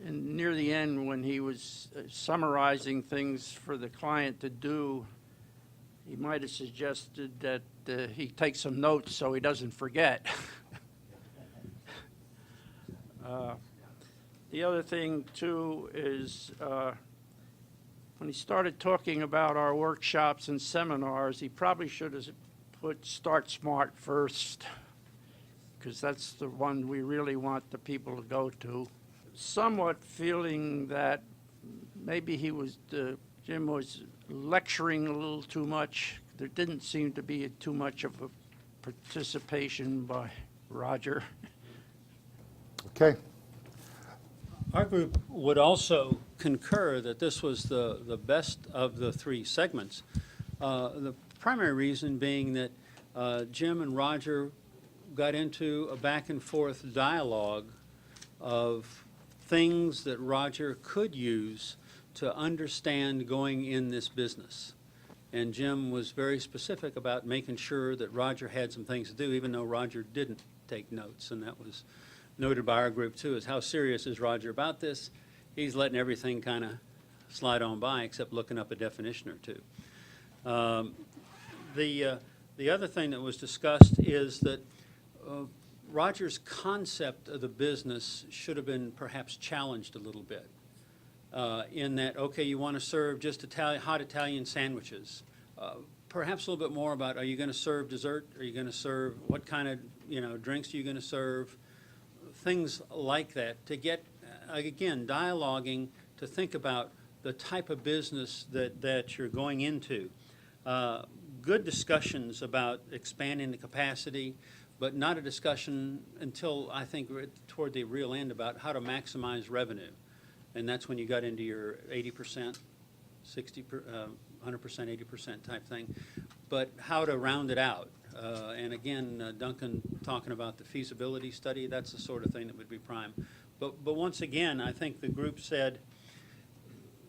near the end when he was summarizing things for the client to do, he might have suggested that he take some notes so he doesn't forget. The other thing, too, is when he started talking about our workshops and seminars, he probably should have put Start Smart first, because that's the one we really want the people to go to. Somewhat feeling that maybe Jim was lecturing a little too much. There didn't seem to be too much of a participation by Roger. Okay. Our group would also concur that this was the best of the 3 segments. The primary reason being that Jim and Roger got into a back and forth dialogue of things that Roger could use to understand going in this business. And Jim was very specific about making sure that Roger had some things to do, even though Roger didn't take notes. And that was noted by our group too, is how serious is Roger about this? He's letting everything kind of slide on by except looking up a definition or two. The other thing that was discussed is that Roger's concept of the business should have been perhaps challenged a little bit. In that, okay, you want to serve just hot Italian sandwiches. Perhaps a little bit more about, are you going to serve dessert? Are you going to serve, what kind of, drinks are you going to serve? Things like that, to get, again, dialoguing to think about the type of business that you're going into. Good discussions about expanding the capacity, but not a discussion until, I think, toward the real end about how to maximize revenue. And that's when you got into your 80%, 60%, 100%, 80% type thing. But how to round it out. And again, Duncan talking about the feasibility study, that's the sort of thing that would be prime. But once again, I think the group said,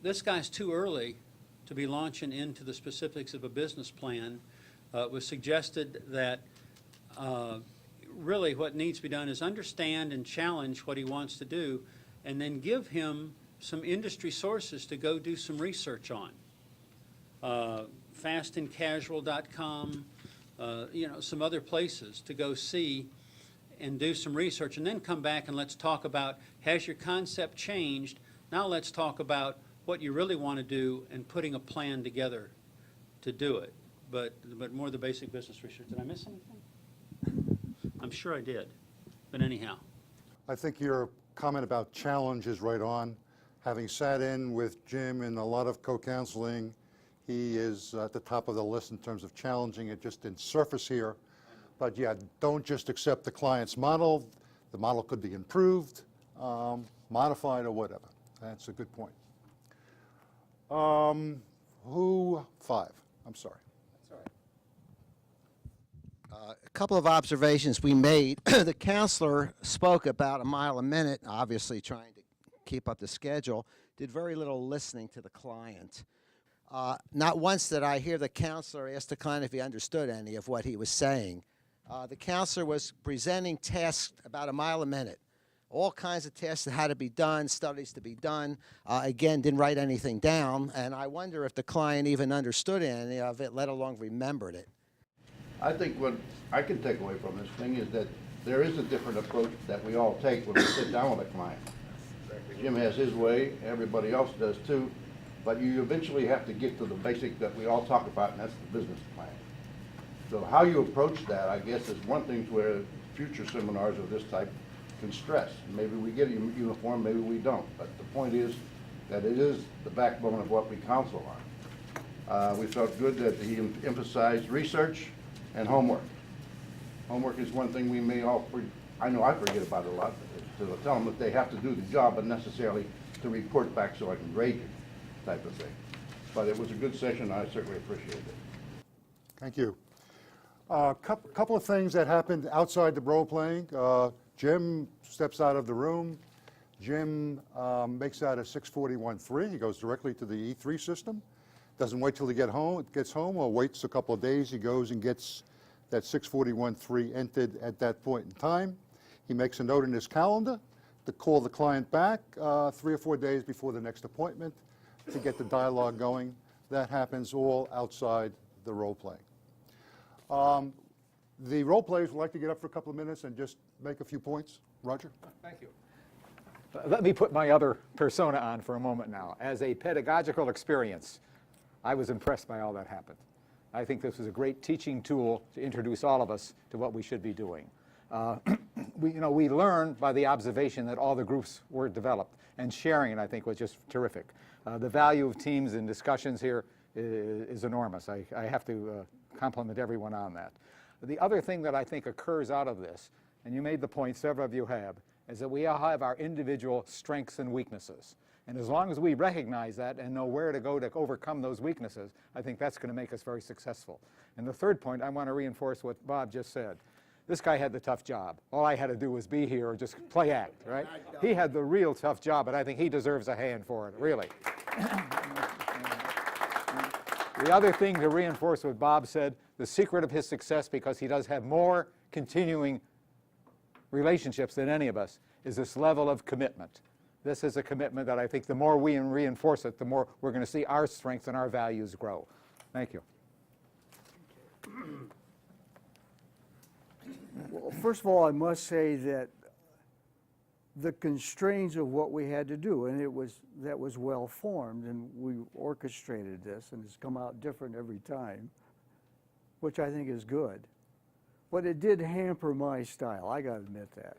this guy's too early to be launching into the specifics of a business plan. It was suggested that really what needs to be done is understand and challenge what he wants to do, and then give him some industry sources to go do some research on. Fastandcasual.com, some other places to go see and do some research, and then come back and let's talk about, has your concept changed? Now let's talk about what you really want to do and putting a plan together to do it. But more the basic business research. Did I miss anything? I'm sure I did, but anyhow. I think your comment about challenge is right on. Having sat in with Jim in a lot of co-counseling, he is at the top of the list in terms of challenging it. Just didn't surface here. But yeah, don't just accept the client's model. The model could be improved, modified, or whatever. That's a good point. Five? I'm sorry. A couple of observations we made. The counselor spoke about a mile a minute, obviously trying to keep up the schedule, did very little listening to the client. Not once did I hear the counselor ask the client if he understood any of what he was saying. The counselor was presenting tasks about a mile a minute, all kinds of tasks that had to be done, studies to be done. Again, didn't write anything down, and I wonder if the client even understood any of it, let alone remembered it. I think what I can take away from this thing is that there is a different approach that we all take when we sit down with a client. Jim has his way, everybody else does too, but you eventually have to get to the basic that we all talk about, and that's the business plan. So how you approach that, I guess, is one thing where future seminars of this type can stress. Maybe we get a uniform, maybe we don't, but the point is that it is the backbone of what we counsel on. We felt good that he emphasized research and homework. Homework is one thing we may all, I know I forget about it a lot, to tell them that they have to do the job, but necessarily to report back so I can grade you, type of thing. But it was a good session, I certainly appreciate it. Thank you. Couple of things that happened outside the role playing. Jim steps out of the room. Jim makes out a 641.3. He goes directly to the E3 system. Doesn't wait till he gets home or waits a couple of days. He goes and gets that 641.3 entered at that point in time. He makes a note in his calendar to call the client back 3 or 4 days before the next appointment to get the dialogue going. That happens all outside the role playing. The role players would like to get up for a couple of minutes and just make a few points. Roger? Thank you. Let me put my other persona on for a moment now. As a pedagogical experience, I was impressed by all that happened. I think this was a great teaching tool to introduce all of us to what we should be doing. We learned by the observation that all the groups were developed, and sharing it, I think, was just terrific. The value of teams and discussions here is enormous. I have to compliment everyone on that. The other thing that I think occurs out of this, and you made the point, several of you have, is that we all have our individual strengths and weaknesses. And as long as we recognize that and know where to go to overcome those weaknesses, I think that's going to make us very successful. And the third point, I want to reinforce what Bob just said. This guy had the tough job. All I had to do was be here or just play act, right? He had the real tough job, and I think he deserves a hand for it, really. The other thing to reinforce what Bob said, the secret of his success, because he does have more continuing relationships than any of us, is this level of commitment. This is a commitment that I think the more we reinforce it, the more we're going to see our strengths and our values grow. Thank you. Well, first of all, I must say that the constraints of what we had to do, and that was well formed, and we orchestrated this, and it's come out different every time, which I think is good. But it did hamper my style, I got to admit that.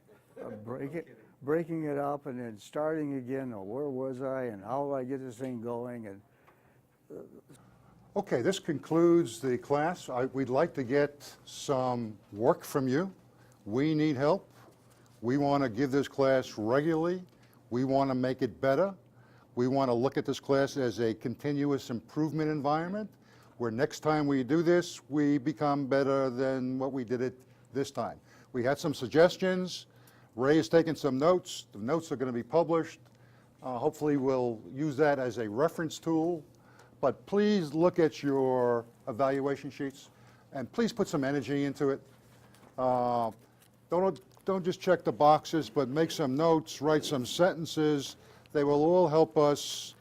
Breaking it up and then starting again, or where was I, and how do I get this thing going? And Okay, this concludes the class. We'd like to get some work from you. We need help. We want to give this class regularly. We want to make it better. We want to look at this class as a continuous improvement environment, where next time we do this, we become better than what we did it this time. We had some suggestions. Ray has taken some notes. The notes are going to be published. Hopefully we'll use that as a reference tool. But please look at your evaluation sheets and please put some energy into it. Don't just check the boxes, but make some notes, write some sentences. They will all help us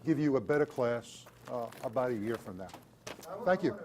give you a better class about a year from now. Thank you.